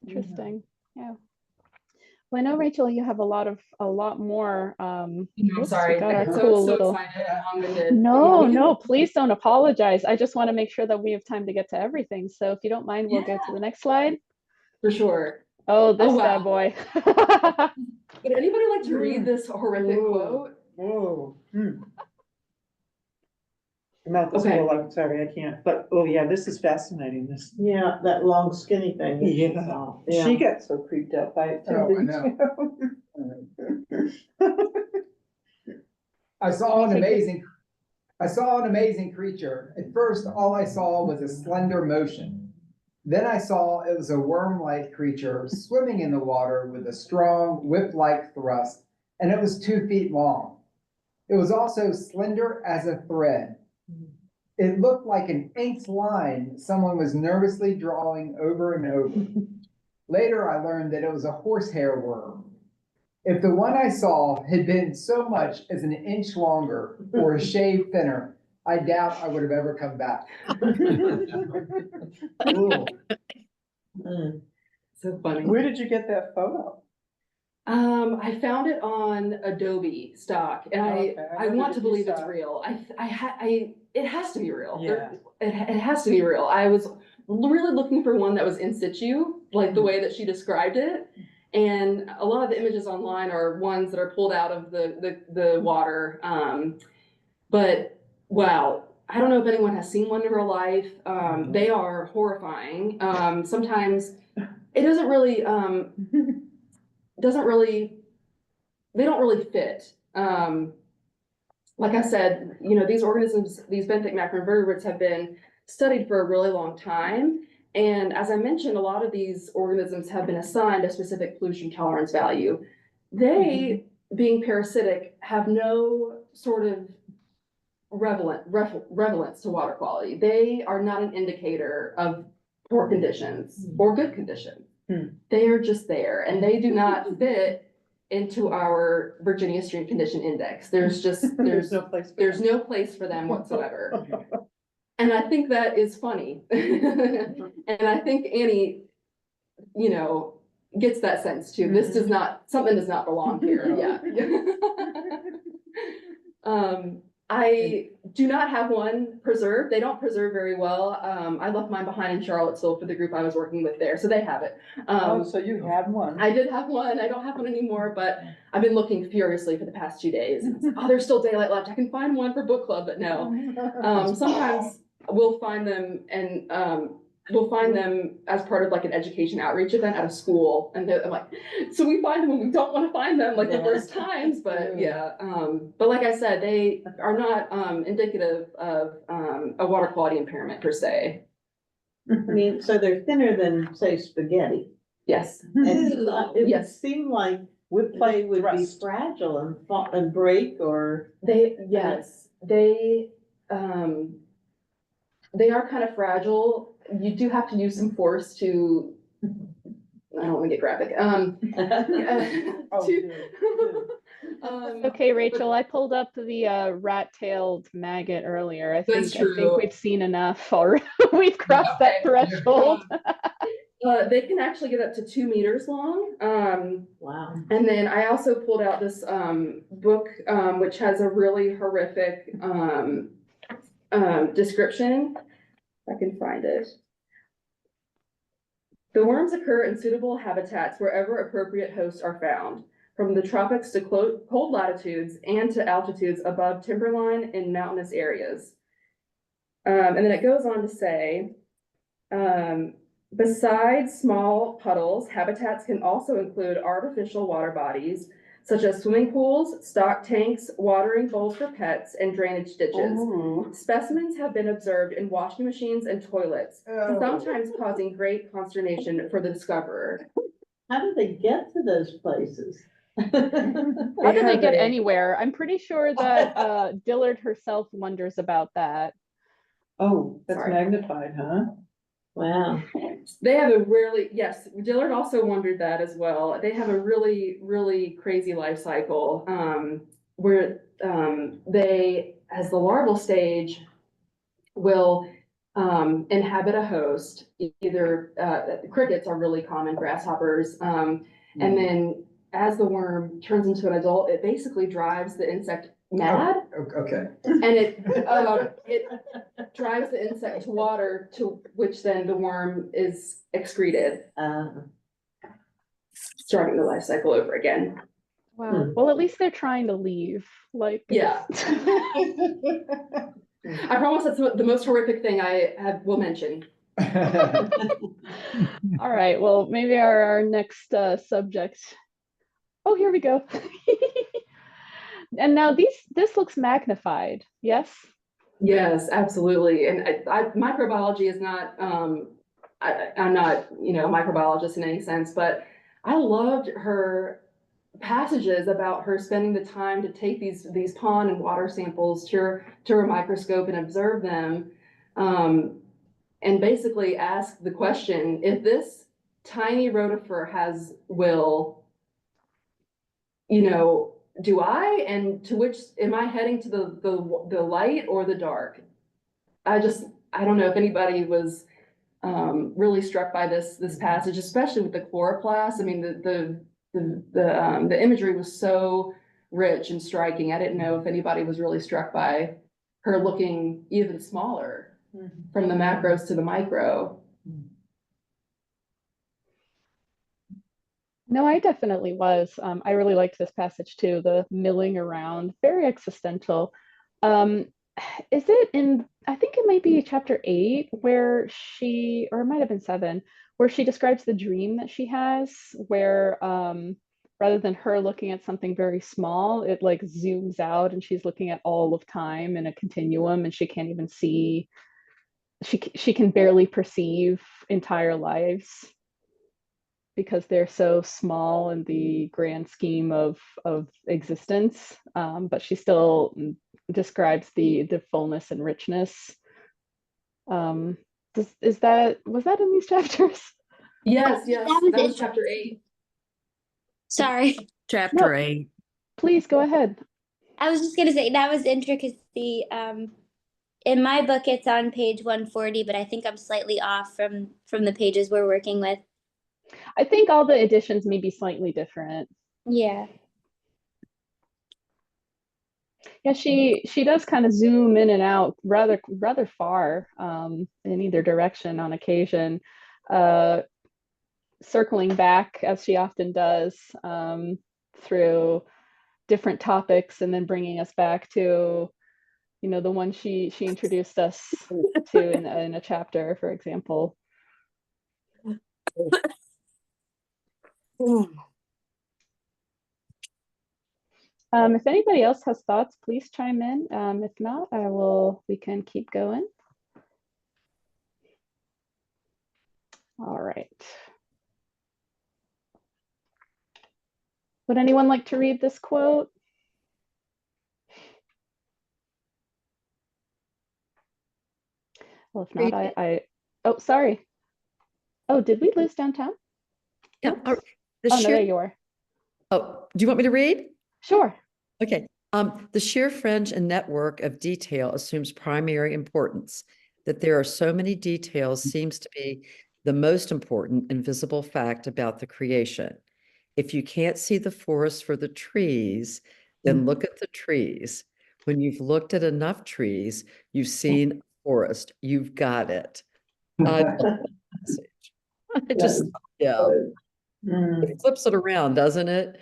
interesting. Yeah. Well, I know, Rachel, you have a lot more. I'm Whoops, we sorry. got our I'm cool so little. excited. I'm long-winded. No, We can- no, please don't apologize. I just want to make sure that we have time to get to everything. So if you don't mind, we'll go to the next slide. For sure. Oh, this wow. bad boy. Would anybody like to read this horrific Ooh. quote? Whoa. Mouth is Okay. full, I'm sorry, I can't, but, oh yeah, this is fascinating, this. Yeah, that long skinny thing. that she Yeah, saw. she got so creeped out by it too. Oh, I didn't you? I saw an amazing creature. At first, all I saw was a slender motion. Then I saw it was a worm-like creature swimming in the water with a strong whip-like thrust, and it was 2 feet long. It was also slender as a thread. It looked like an inked line someone was nervously drawing over and over. Later, I learned that it was a horsehair worm. If the one I saw had been so much as an inch longer or a shade thinner, I doubt I would have ever come back. Ooh. So funny. Where did you get that photo? I found it on Adobe stock, and Okay, I where want did to you believe it's saw it? real. It has to be real. Yeah. It has to be real. I was really looking for one that was in situ, like the way that she described it. And a lot of the images online are ones that are pulled out of the water. But wow, I don't know if anyone has seen one in real life. They are horrifying. Sometimes it doesn't really, they don't really fit. Like I said, these organisms, these benthic macroinvertebrates have been studied for a really long time. And as I mentioned, a lot of these organisms have been assigned a specific pollution tolerance value. They, being parasitic, have no sort of relevance to water quality. They are not an indicator of poor conditions or good conditions. They are just there, and they do not fit into our Virginia Stream Condition Index. There's no place. there's no place for them whatsoever. And I think that is funny. And I think Annie, gets that sense too. This something does not belong here. Yeah. I do not have one preserved. They don't preserve very well. I left mine behind in Charlottesville for the group I was working with there, so they have it. Oh, so you had one. I did have one. I don't have one anymore, but I've been looking furiously for the past 2 days. And it's like, oh, there's still daylight left. I can find one for book club, but no. Sometimes we'll find them, and we'll find them as part of like an education outreach event at a school. And I'm like, so we find them when we don't want to find them, like the worst times. But yeah, but like I said, they are not indicative of a water quality impairment per se. I mean, so they're thinner than, say, spaghetti. Yes. And it would Yes. seem like With they would be thrust. fragile and fall and break, or. They are kind of fragile. You do have to use some force to, I don't want to get graphic. Oh, Okay, Rachel, I pulled up the rat-tailed maggot earlier. I That's think true. we've seen enough already. We've crossed that Okay. threshold. They can actually get up to 2 meters long. Wow. And then I also pulled out this book, which has a really horrific description. If I can find it. The worms occur in suitable habitats wherever appropriate hosts are found, from the tropics to cold latitudes and to altitudes above timberline in mountainous areas. And then it goes on to say, besides small puddles, habitats can also include artificial water bodies, such as swimming pools, stock tanks, watering bowls for pets, and drainage ditches. Ooh. Specimens have been observed in washing machines and toilets, Oh. sometimes causing great consternation for the discoverer. How do they get to those places? How do they get anywhere? I'm pretty sure that Dillard herself wonders about that. Oh, that's Sorry. magnified, huh? Wow. They have a really, yes, Dillard also wondered that as well. They have a really, really crazy life cycle, where they, as the larval stage, will inhabit a host. Either crickets are really common, grasshoppers, and then as the worm turns into an adult, it basically drives the insect mad, Okay. and it drives the insect to water, to which then the worm is excreted, starting the life cycle over again. Wow. Well, at least they're trying to leave. Like, Yeah. I promise that's the most horrific thing I will mention. All right. Well, maybe our next subject. Oh, here we go. And now this looks magnified. Yes. Yes, absolutely. And microbiology is not, I'm not, a microbiologist in any sense, but I loved her passages about her spending the time to take these pond and water samples to a microscope and observe them, and basically ask the question, if this tiny rotifer has will, do I? And to which am I heading, to the light or the dark? I don't know if anybody was really struck by this passage, especially with the chloroplast. I mean, the imagery was so rich and striking. I didn't know if anybody was really struck by her looking even smaller from the macros to the micro. No, I definitely was. I really liked this passage too, the milling around, very existential. Is it in, I think it might be chapter 8 where she, or it might have been 7, where she describes the dream that she has, where rather than her looking at something very small, it like zooms out and she's looking at all of time in a continuum, and she can't even see, she can barely perceive entire lives because they're so small in the grand scheme of existence. But she still describes the fullness and richness. Was that in these chapters? Yes, That that was was chapter 8. Sorry. Chapter No. 8. Please go ahead. I was just gonna say that was intricacy. In my book, it's on page 140, but I think I'm slightly off from the pages we're working with. I think all the editions may be slightly different. Yeah. Yeah, she does kind of zoom in and out rather far in either direction on occasion, circling back as she often does through different topics, and then bringing us back to the one she introduced us to in a chapter, for example. If anybody else has thoughts, please chime in. If not, we can keep going. All right. Would anyone like to read this quote? Well, if not, oh, sorry. Oh, did we lose downtown? Yeah. Oh, no, there you are. Oh, do you want me to read? Sure. Okay. The sheer fringe and network of detail assumes primary importance. That there are so many details seems to be the most important invisible fact about the creation. If you can't see the forest for the trees, then look at the trees. When you've looked at enough trees, you've seen a forest. You've got it. I love that message. I just, yeah, it flips it around, doesn't it?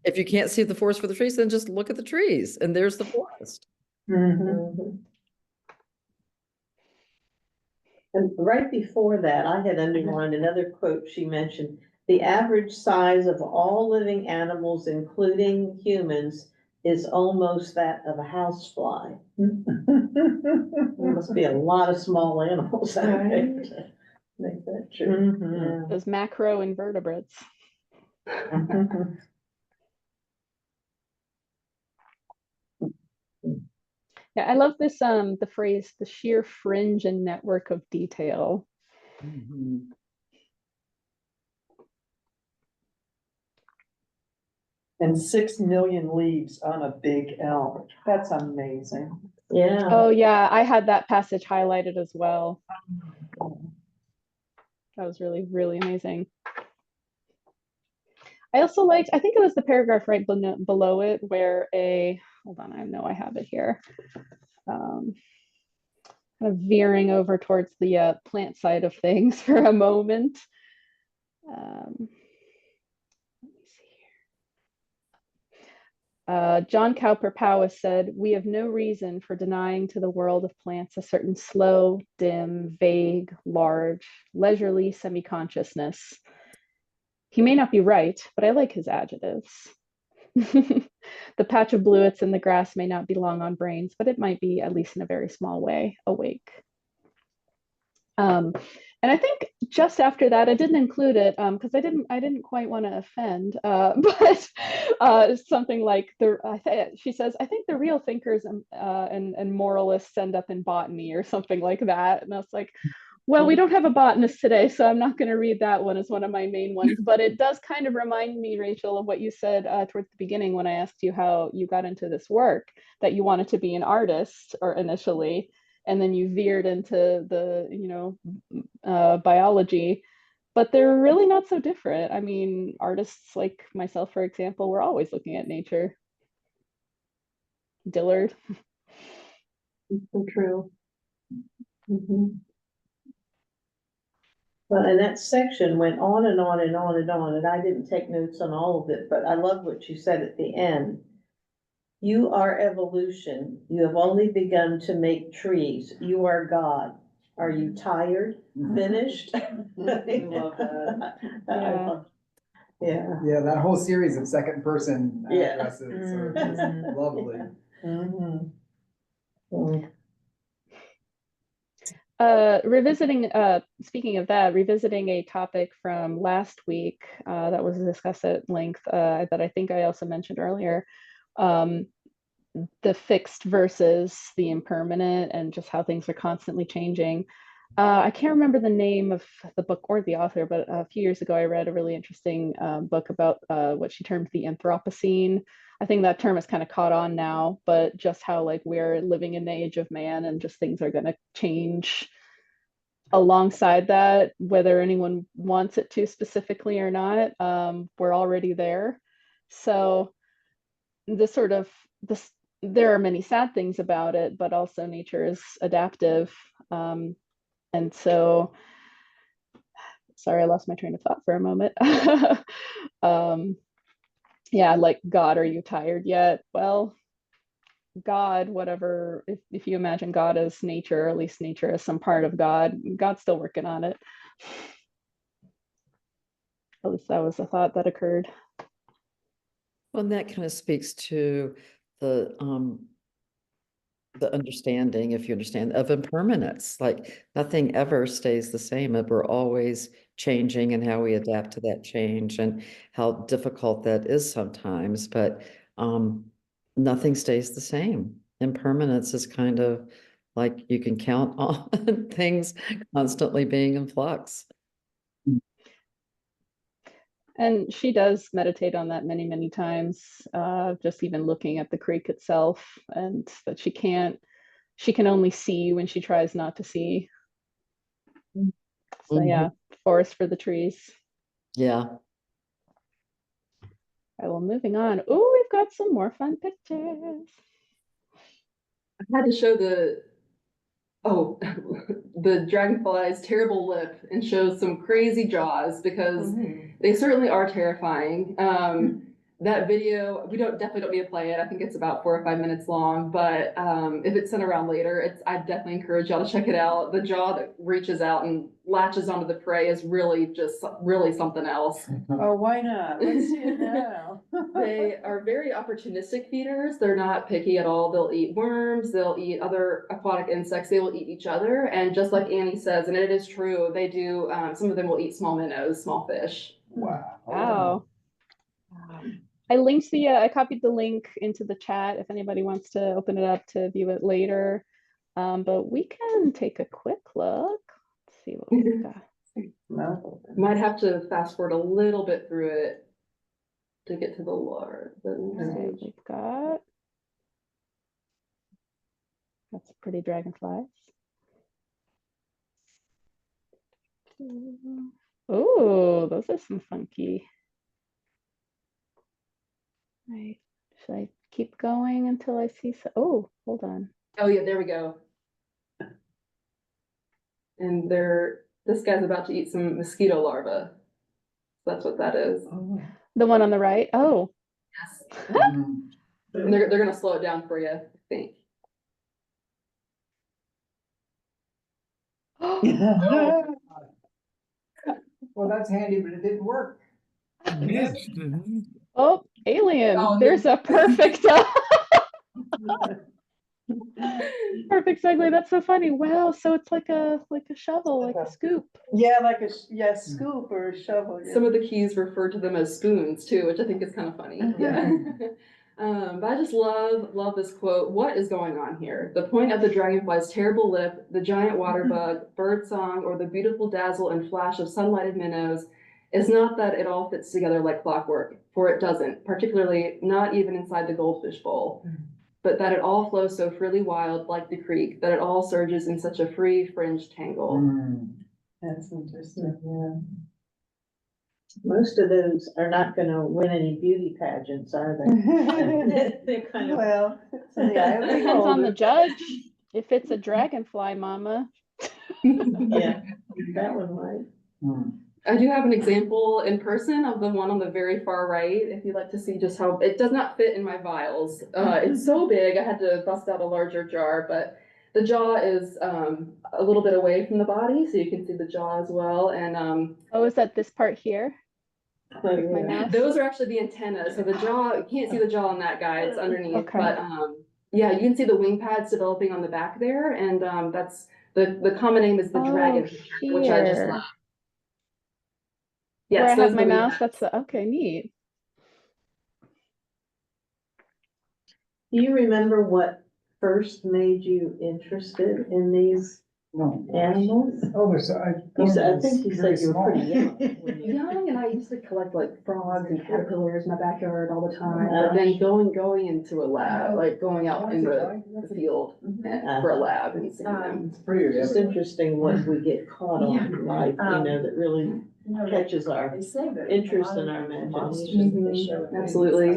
If you can't see the forest for the trees, then just look at the trees, and there's the forest. And right before that, I had underlined another quote she mentioned. The average size of all living animals, including humans, is almost that of a housefly. There must be a lot of small animals out there to make that true. Those macroinvertebrates. Yeah, I love this the phrase, the sheer fringe and network of detail. And 6 million leaves on a big elm. That's amazing. Yeah. Oh yeah, I had that passage highlighted as well. That was really, really amazing. I also liked, I think it was the paragraph right below it where hold on, I know I have it here. Kind of veering over towards the plant side of things for a moment. Let me see here. John Cowper Powys said, "We have no reason for denying to the world of plants a certain slow, dim, vague, large, leisurely semi-consciousness." He may not be right, but I like his adjectives. The patch of bluets in the grass may not belong on brains, but it might be, at least in a very small way, awake. And I think just after that, I didn't include it because I didn't quite want to offend, but something like she says, "I think the real thinkers and moralists end up in botany," or something like that. And I was like, well, we don't have a botanist today, so I'm not going to read that one as one of my main ones, but it does kind of remind me, Rachel, of what you said towards the beginning when I asked you how you got into this work, that you wanted to be an artist or initially, and then you veered into the, biology, but they're really not so different. I mean, artists like myself, for example, we're always looking at nature. Dillard. So true. Well, and that section went on and on and on and on, and I didn't take notes on all of it, but I love what you said at the end. You are evolution. You have only begun to make trees. You are God. Are you tired? Finished? I love that. Yeah. Yeah, that whole series of second person Yeah. addresses are just lovely. Speaking of that, revisiting a topic from last week that was discussed at length that I think I also mentioned earlier, the fixed versus the impermanent and just how things are constantly changing. I can't remember the name of the book or the author, but a few years ago I read a really interesting book about what she termed the Anthropocene. I think that term is kind of caught on now, but just how like we're living in the age of man and just things are going to change alongside that, whether anyone wants it to specifically or not. We're already there. So this sort of this, there are many sad things about it, but also nature is adaptive. And so, sorry, I lost my train of thought for a moment. Yeah, like, God, are you tired yet? Well, God, whatever, if you imagine God as nature, or at least nature as some part of God, God's still working on it. At least that was a thought that occurred. Well, and that kind of speaks to the understanding, if you understand, of impermanence. Like nothing ever stays the same. We're always changing and how we adapt to that change and how difficult that is sometimes. But nothing stays the same. Impermanence is kind of like you can count on things constantly being in flux. And she does meditate on that many, many times, just even looking at the creek itself, and that she can only see when she tries not to see. So yeah, forest for the trees. Yeah. Okay, well, moving on. Oh, we've got some more fun pictures. I had to show the dragonfly's terrible lip and shows some crazy jaws because they certainly are terrifying. That video, definitely don't need to play it. I think it's about 4 or 5 minutes long, but if it's sent around later, I definitely encourage y'all to check it out. The jaw that reaches out and latches onto the prey is really something else. Oh, why not? Let's see it now. They are very opportunistic feeders. They're not picky at all. They'll eat worms, they'll eat other aquatic insects, they will eat each other. And just like Annie says, and it is true, they do, some of them will eat small minnows, small fish. Wow. Wow. I copied the link into the chat if anybody wants to open it up to view it later. But we can take a quick look. Let's see what we've got. No. Might have to fast forward a little bit through it to get to the lore. All right, we've got some pretty dragonflies. Oh, those are some funky. Right. Should I keep going until I see oh, hold on. Oh yeah, there we go. And this guy's about to eat some mosquito larvae. That's what that is. The one on the right? Oh. Yes. And they're gonna slow it down for you, I think. Well, that's handy, but it didn't work. Oh, alien. Oh, There's a perfect perfect segue. That's so funny. Wow, so it's like a shovel, like a scoop. Yeah, like a scoop or a shovel. Yeah. Some of the keys refer to them as spoons too, which I think is kind of funny. Yeah. But I just love this quote. What is going on here? The point of the dragonfly's terrible lip, the giant water bug, bird song, or the beautiful dazzle and flash of sunlighted minnows is not that it all fits together like clockwork, for it doesn't, particularly not even inside the goldfish bowl, but that it all flows so freely wild like the creek, that it all surges in such a free fringed tangle. That's interesting, yeah. Most of those are not gonna win any beauty pageants, are they? They're kind of. Well, it's in the eye of the Depends on the beholder. judge. If it's a dragonfly mama. Yeah, that one might. I do have an example in person of the one on the very far right, if you'd like to see just how, it does not fit in my vials. It's so big, I had to bust out a larger jar, but the jaw is a little bit away from the body, so you can see the jaw as well. And Oh, is that this part here? With my mouse? those are actually the antennas. So the jaw, you can't see the jaw on that guy, it's underneath. Okay. But yeah, you can see the wing pads developing on the back there, and that's the common name is the dragon, which I just here. love. Where I Yes, have those my are the wing mouse, pads. that's okay, neat. Do you remember what first made you interested in these No. animals? Oh, there's, I think you said you were pretty young. when you- Young, and I used to collect like frogs and caterpillars in my backyard all the time. Uh-huh. But then going into a lab, like going out in the field for a lab and seeing them. It's pretty. It's interesting what we get caught on in life, that really catches our interest and our imagination. Absolutely.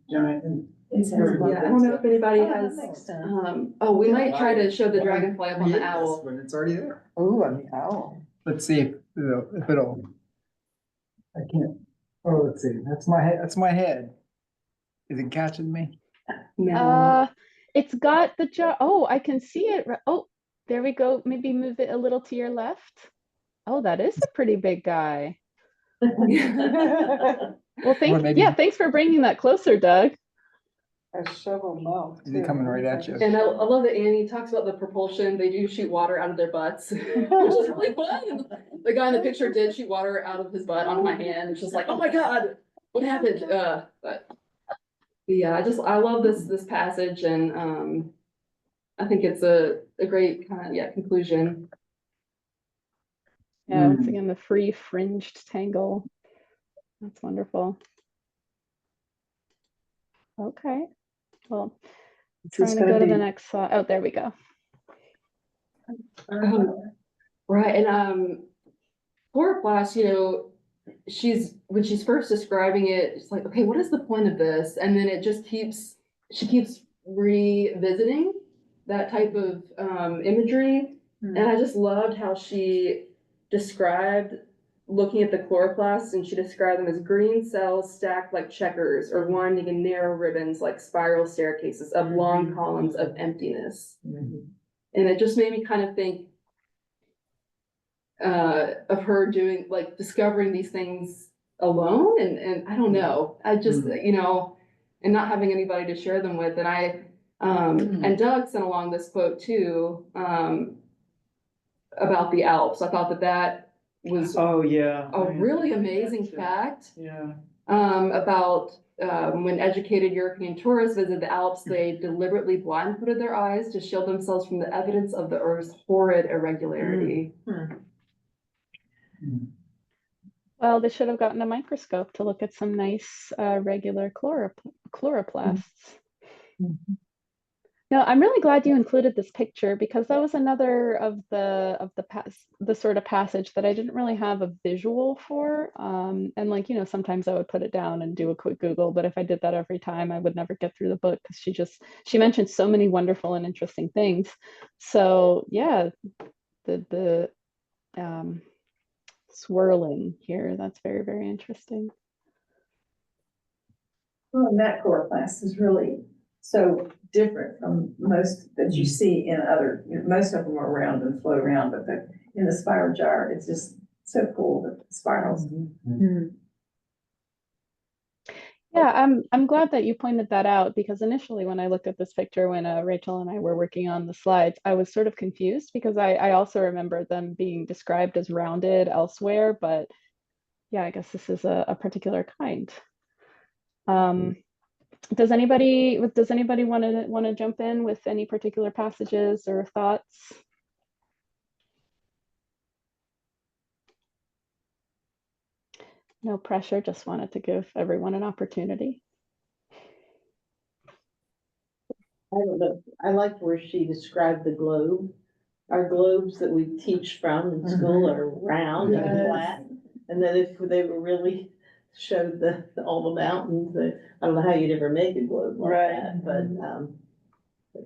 Giant. Yeah, I don't know if anybody has. makes sense. We might try to show the dragonfly up on the owl. When it's already there. Oh, on the owl. Let's see if it'll. I can't. Oh, let's see. That's my head. That's my head. Is it catching me? No. It's got the jaw. Oh, I can see it. Oh, there we go. Maybe move it a little to your left. Oh, that is a pretty big guy. Well, thanks for bringing that closer, Doug. A shovel mouth. Is he coming right at you? And I love that Annie talks about the propulsion. They do shoot water out of their butts, which is really fun. The guy in the picture did shoot water out of his butt onto my hand. It's just like, oh my God, what happened? But yeah, I love this passage, and I think it's a great kind of conclusion. Yeah, once again, the free fringed tangle. That's wonderful. Okay. Well, trying to go to the next slide. Oh, there we go. Right, and chloroplast, you know, when she's first describing it, it's like, okay, what is the point of this? And then it just she keeps revisiting that type of imagery. Hmm. And I just loved how she described looking at the chloroplasts, and she described them as green cells stacked like checkers or winding in narrow ribbons like spiral staircases of long columns of emptiness. Mhm. And it just made me kind of think of her doing, like, discovering these things alone, and I don't know, I just, you know, and not having anybody to share them with. And and Doug sent along this quote too, about the Alps. I thought that was Oh, yeah. a really amazing fact, Yeah. about when educated European tourists visit the Alps, they deliberately blindfolded their eyes to shield themselves from the evidence of the Earth's horrid irregularity. Well, they should have gotten a microscope to look at some nice regular chloroplasts. No, I'm really glad you included this picture, because that was another of the sort of passage that I didn't really have a visual for. And like, you know, sometimes I would put it down and do a quick Google, but if I did that every time, I would never get through the book, because she mentioned so many wonderful and interesting things. So yeah, the swirling here, that's very, very interesting. Well, and that chloroplast is really so different from most that you see in other, you know, most of them are round and float around, but in the spiral jar, it's just so cool that the spirals. Yeah, I'm glad that you pointed that out, because initially when I looked at this picture, when Rachel and I were working on the slides, I was sort of confused, because I also remember them being described as rounded elsewhere, but yeah, I guess this is a particular kind. Does anybody want to jump in with any particular passages or thoughts? No pressure, just wanted to give everyone an opportunity. I don't know, I liked where she described the globe. Our globes that we teach from in school are round and Yes. flat. And then if they were really showed all the mountains, I don't know how you'd ever make a globe like that, but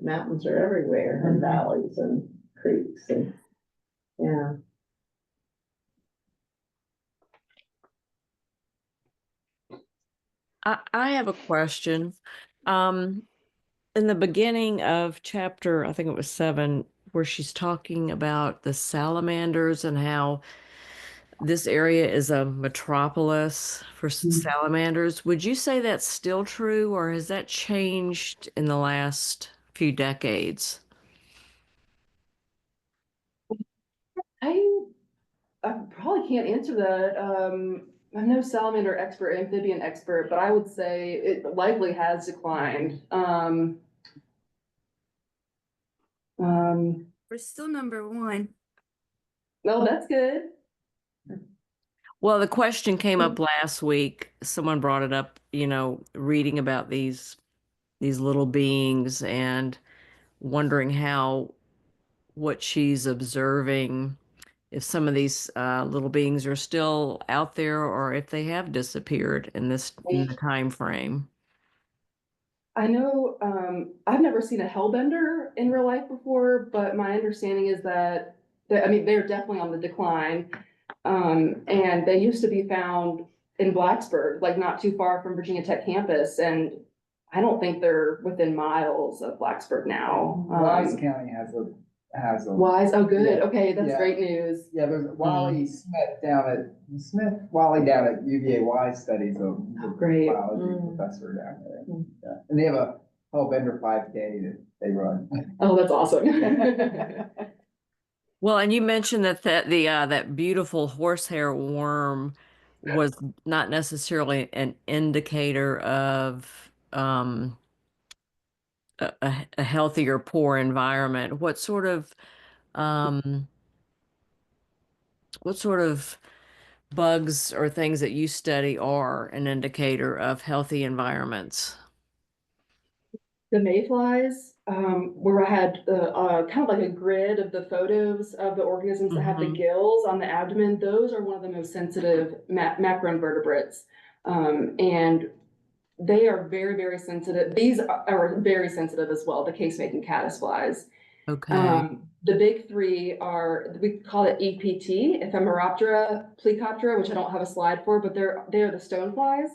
mountains are everywhere, and valleys and creeks, and, yeah. I have a question. In the beginning of chapter, I think it was 7, where she's talking about the salamanders and how this area is a metropolis for salamanders. Would you say that's still true, or has that changed in the last few decades? I probably can't answer that. I'm no salamander expert, amphibian expert, but I would say it likely has declined. We're still #1. No, that's good. Well, the question came up last week. Someone brought it up, you know, reading about these little beings and wondering how what she's observing, if some of these little beings are still out there or if they have disappeared in the time frame. I know, I've never seen a hellbender in real life before, but my understanding is that, I mean, they're definitely on the decline. And they used to be found in Blacksburg, like not too far from Virginia Tech campus, and I don't think they're within miles of Blacksburg now. Wise County has a Wise, oh, good, Yeah. okay, that's Yeah. great news. Yeah, there's Wally Wally down at UVA Wise studies a Great. biology professor down there. Yeah. And they have a Hellbender 5K that they run. Oh, that's awesome. Well, and you mentioned that beautiful horsehair worm was not necessarily an indicator of a healthier, poor environment. What sort of bugs or things that you study are an indicator of healthy environments? The mayflies, where I had kind of like a grid of the photos of the organisms that have the gills on the abdomen. Those are one of the most sensitive macroinvertebrates. And they are very, very sensitive. These are very sensitive as well, the case-making caddisflies. Okay. The big three are, we call it EPT, Ephemeroptera, Plecoptera, which I don't have a slide for, but they're the stoneflies,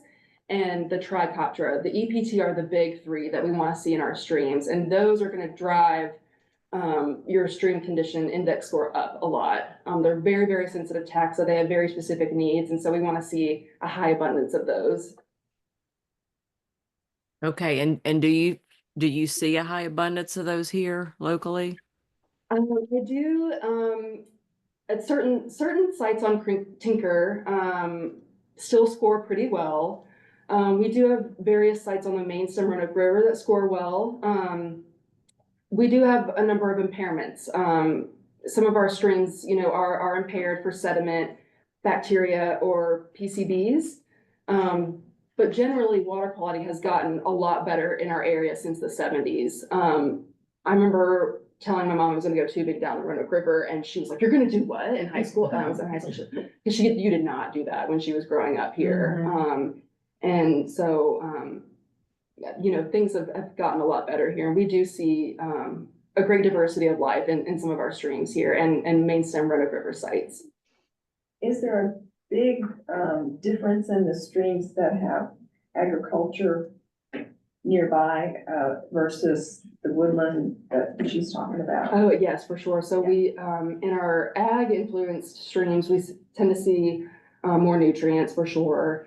and the Trichoptera. The EPT are the big three that we want to see in our streams, and those are going to drive your stream condition index score up a lot. They're very, very sensitive taxa. They have very specific needs, and so we want to see a high abundance of those. Okay. And do you see a high abundance of those here locally? I do, at certain sites on Tinker, still score pretty well. We do have various sites on the main stem Roanoke River that score well. We do have a number of impairments. Some of our streams, are impaired for sediment, bacteria, or PCBs. But generally, water quality has gotten a lot better in our area since the 70s. I remember telling my mom I was going to go tubing down the Roanoke River, and she was like, "You're going to do what in high school?" And I was in high school because you did not do that when she was growing up here. And so, things have gotten a lot better here, and we do see a great diversity of life in some of our streams here and main stem Roanoke River sites. Is there a big difference in the streams that have agriculture nearby versus the woodland that she's talking about? Oh, yes, for sure. So we, in our ag influenced streams, we tend to see more nutrients for sure,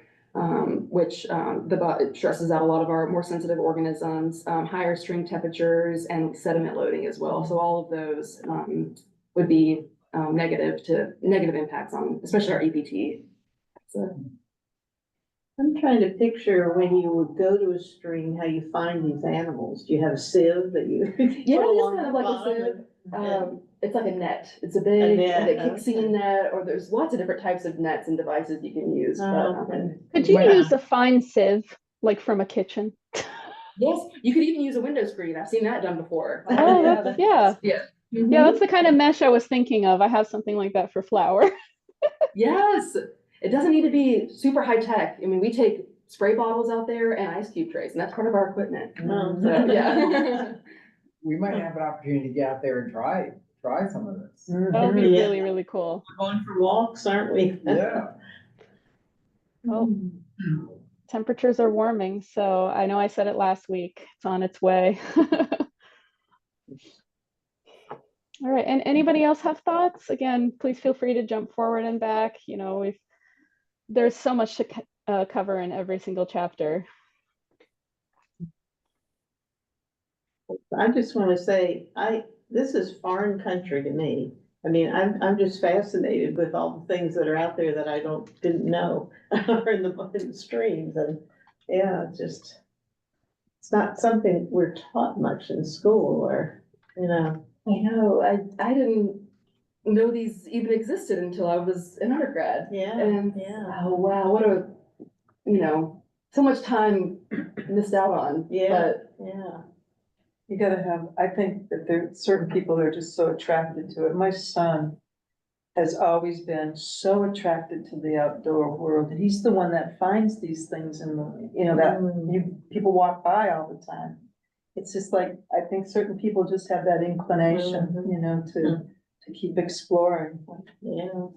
which it stresses out a lot of our more sensitive organisms, higher stream temperatures and sediment loading as well. So all of those would be negative impacts on, especially our EPT. So. I'm trying to picture when you would go to a stream, how you find these animals. Do you have a sieve that you? Yeah, put it's along kind of the like a bottom sieve. and- It's like a net. It's a big, net, like a kick okay. net, or there's lots of different types of nets and devices you can use. Oh, But, okay. Could you Yeah. use a fine sieve, like from a kitchen? yes, you could even use a window screen. I've seen that done before. Oh, yeah. Yeah. Yeah, that's the kind of mesh I was thinking of. I have something like that for flour. Yes, it doesn't need to be super high tech. I mean, we take spray bottles out there and ice cube trays, and that's part of our equipment. So, yeah. We might have an opportunity to get out there and try some of this. That would be Yeah. really, really cool. We're going for walks, aren't we? Yeah. Well, temperatures are warming, so I know I said it last week. It's on its way. All right, and anybody else have thoughts? Again, please feel free to jump forward and back. There's so much to cover in every single chapter. I just want to say, this is foreign country to me. I mean, I'm just fascinated with all the things that are out there that I didn't know are in the streams, and yeah, it's not something we're taught much in school, or I know. I didn't know these even existed until I was an undergrad. Yeah, And yeah. oh wow, what a so much time missed out on. Yeah, But yeah. You gotta have, I think that there are certain people that are just so attracted to it. My son has always been so attracted to the outdoor world, and he's the one that finds these things in the, people walk by all the time. It's just like, I think certain people just have that inclination, to keep exploring. Yeah.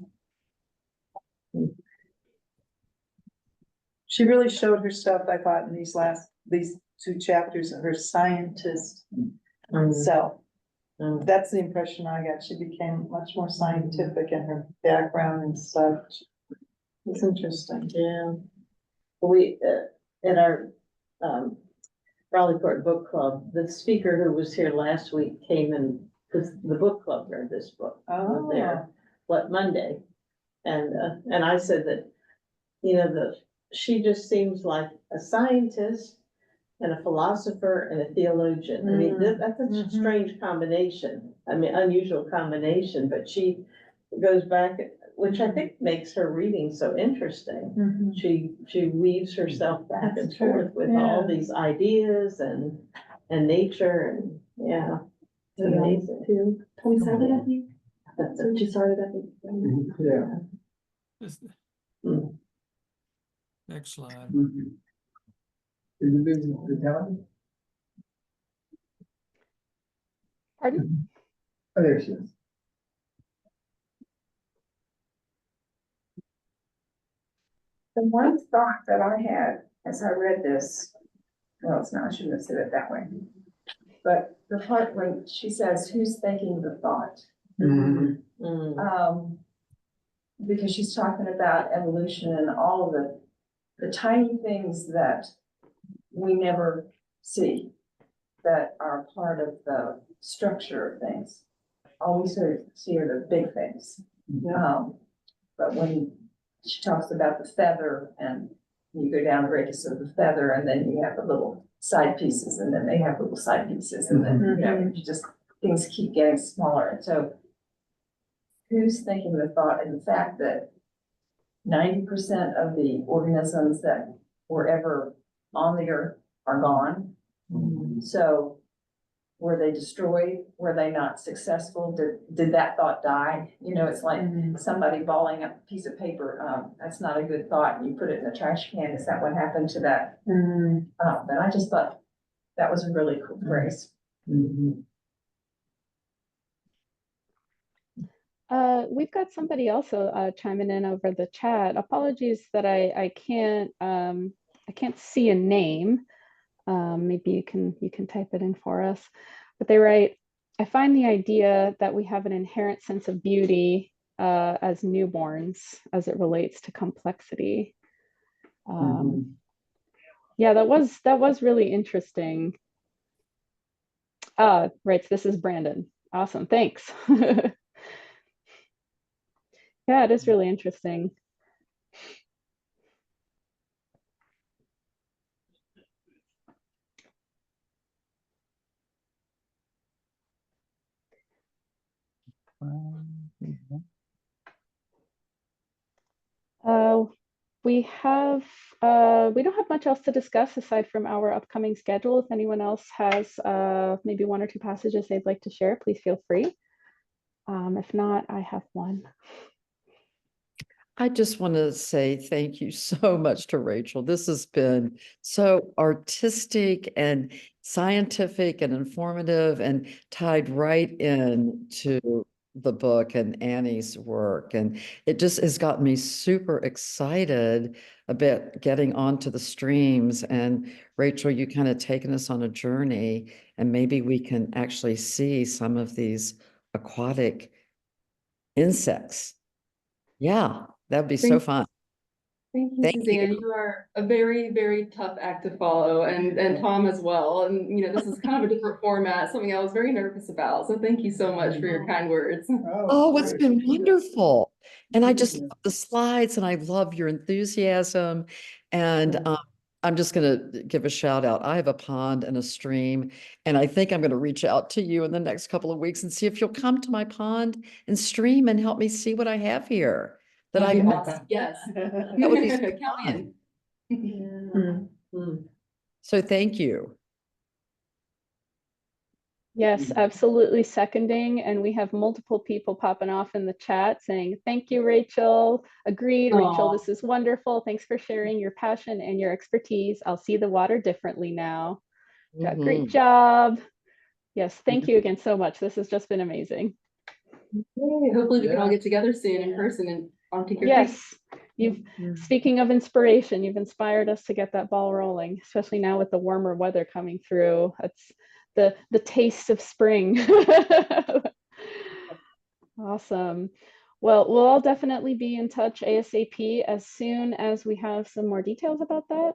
She really showed her stuff, I thought, in these 2 chapters of her scientist self. That's the impression I got. She became much more scientific in her background and such. It's interesting. Yeah. We, in our, Raleigh Court Book Club, the speaker who was here last week came in, because the book club read this book. Oh. There, Monday. And I said that, she just seems like a scientist and a philosopher and a theologian. I mean, that's a strange combination. I mean, unusual combination, but she goes back, which I think makes her reading so interesting. She weaves herself back and forth with all these ideas and nature, and Yeah. Yeah, Amazing. too. 27, I think. That's when she started, I think. Yeah. Mm. Next slide. Did you lose the talent? Pardon? Oh, there she is. The one thought that I had as I read this, well, it's not, I shouldn't have said it that way. But the part when she says, who's thinking the thought? Mhm. Because she's talking about evolution and all of the tiny things that we never see that are part of the structure of things. All we see are the big things. But when she talks about the feather and you go down the radius of the feather and then you have the little side pieces and then they have little side pieces and then, you know, you just, things keep getting smaller. And so who's thinking the thought and the fact that 90% of the organisms that were ever on the earth are gone. So were they destroyed? Were they not successful? Did that thought die? You know, it's like somebody balling up a piece of paper. That's not a good thought. You put it in the trash can. Is that what happened to that? But I just thought that was a really cool phrase. We've got somebody also chiming in over the chat. Apologies that I can't see a name. Maybe you can type it in for us. But they write, I find the idea that we have an inherent sense of beauty as newborns as it relates to complexity. Yeah, that was really interesting. Right, this is Brandon. Awesome, thanks. Yeah, it is really interesting. We don't have much else to discuss aside from our upcoming schedule. If anyone else has maybe one or two passages they'd like to share, please feel free. If not, I have one. I just want to say thank you so much to Rachel. This has been so artistic and scientific and informative and tied right into the book and Annie's work. And it just has got me super excited about getting onto the streams. And Rachel, you kind of taken us on a journey, and maybe we can actually see some of these aquatic insects. Yeah. That'd be so fun. Thank you, Suzanne. You are a very, very tough act to follow, and Tom as well. And you know, this is kind of a different format, something I was very nervous about. So thank you so much for your kind words. Oh, it's been wonderful. And I just love the slides and I love your enthusiasm. And I'm just going to give a shout out. I have a pond and a stream, and I think I'm going to reach out to you in the next couple of weeks and see if you'll come to my pond and stream and help me see what I have here. Yes. That would be so fun. So thank you. Yes, absolutely seconding. And we have multiple people popping off in the chat saying, thank you, Rachel. Agreed, Rachel, this is wonderful. Thanks for sharing your passion and your expertise. I'll see the water differently now. Great job. Yes, thank you again so much. This has just been amazing. Yay, hopefully we can all get together soon in person and on Tinker Creek. Yes, speaking of inspiration, you've inspired us to get that ball rolling, especially now with the warmer weather coming through. It's the taste of spring. Awesome. Well, we'll all definitely be in touch ASAP as soon as we have some more details about that.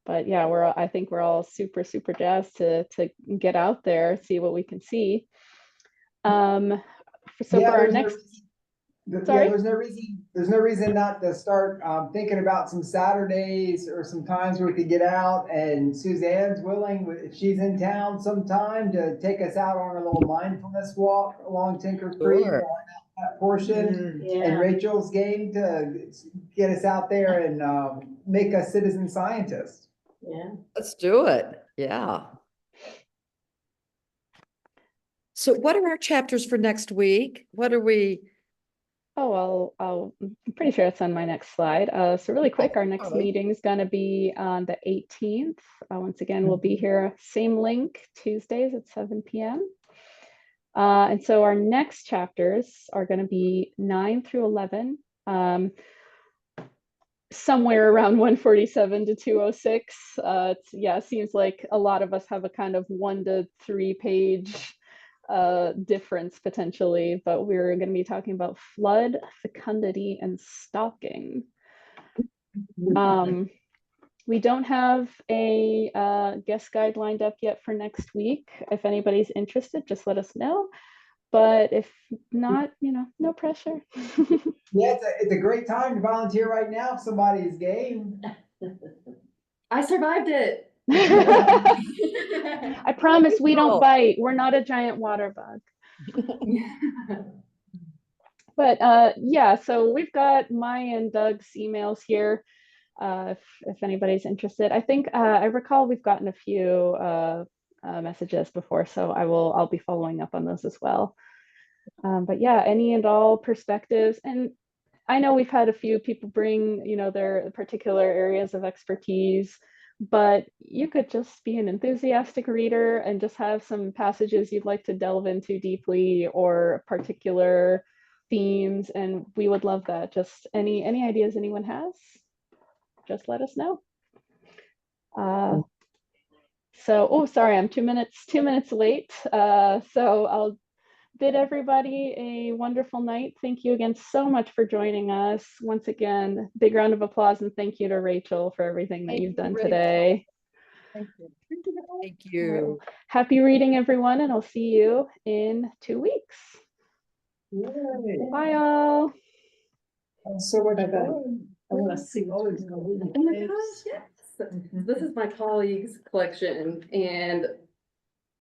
But yeah, I think we're all super jazzed to get out there, see what we can see. So for our next. Sorry? Yeah, there's no reason not to start thinking about some Saturdays or some times where we could get out, and Suzanne's willing, if she's in town sometime, to take us out on a little mindfulness walk along Tinker Creek, on that portion. And Rachel's game to get us out there and make us citizen scientists. Yeah. Let's do it. Yeah. So what are our chapters for next week? What are we? Oh, I'm pretty sure it's on my next slide. So really quick, our next Okay. meeting is going to be on the 18th. Once again, we'll be here, same link, Tuesdays at 7 p.m. And so our next chapters are going to be 9 through 11, somewhere around 147 to 206. It seems like a lot of us have a kind of 1 to 3 page difference potentially, but we're going to be talking about flood, fecundity, and stalking. We don't have a guest guide lined up yet for next week. If anybody's interested, just let us know. But if not, no pressure. Yeah, it's a great time to volunteer right now if somebody is game. I survived it. I promise we don't bite. We're not a giant water bug. But yeah, so we've got my and Doug's emails here. If anybody's interested, I think I recall we've gotten a few messages before, so I'll be following up on those as well. But yeah, any and all perspectives, and I know we've had a few people bring, their particular areas of expertise, but you could just be an enthusiastic reader and just have some passages you'd like to delve into deeply or particular themes, and we would love that. Just any ideas anyone has, just let us know. Sorry, I'm 2 minutes late. So I'll bid everybody a wonderful night. Thank you again so much for joining us. Once again, big round of applause and thank you to Rachel for everything that you've done today. Thank you. Thank you. Happy reading, everyone, and I'll see you in 2 weeks. Yay. Bye, all. So much Bye-bye. fun. I wanna see. Oh my gosh, yes. This is my colleague's collection, and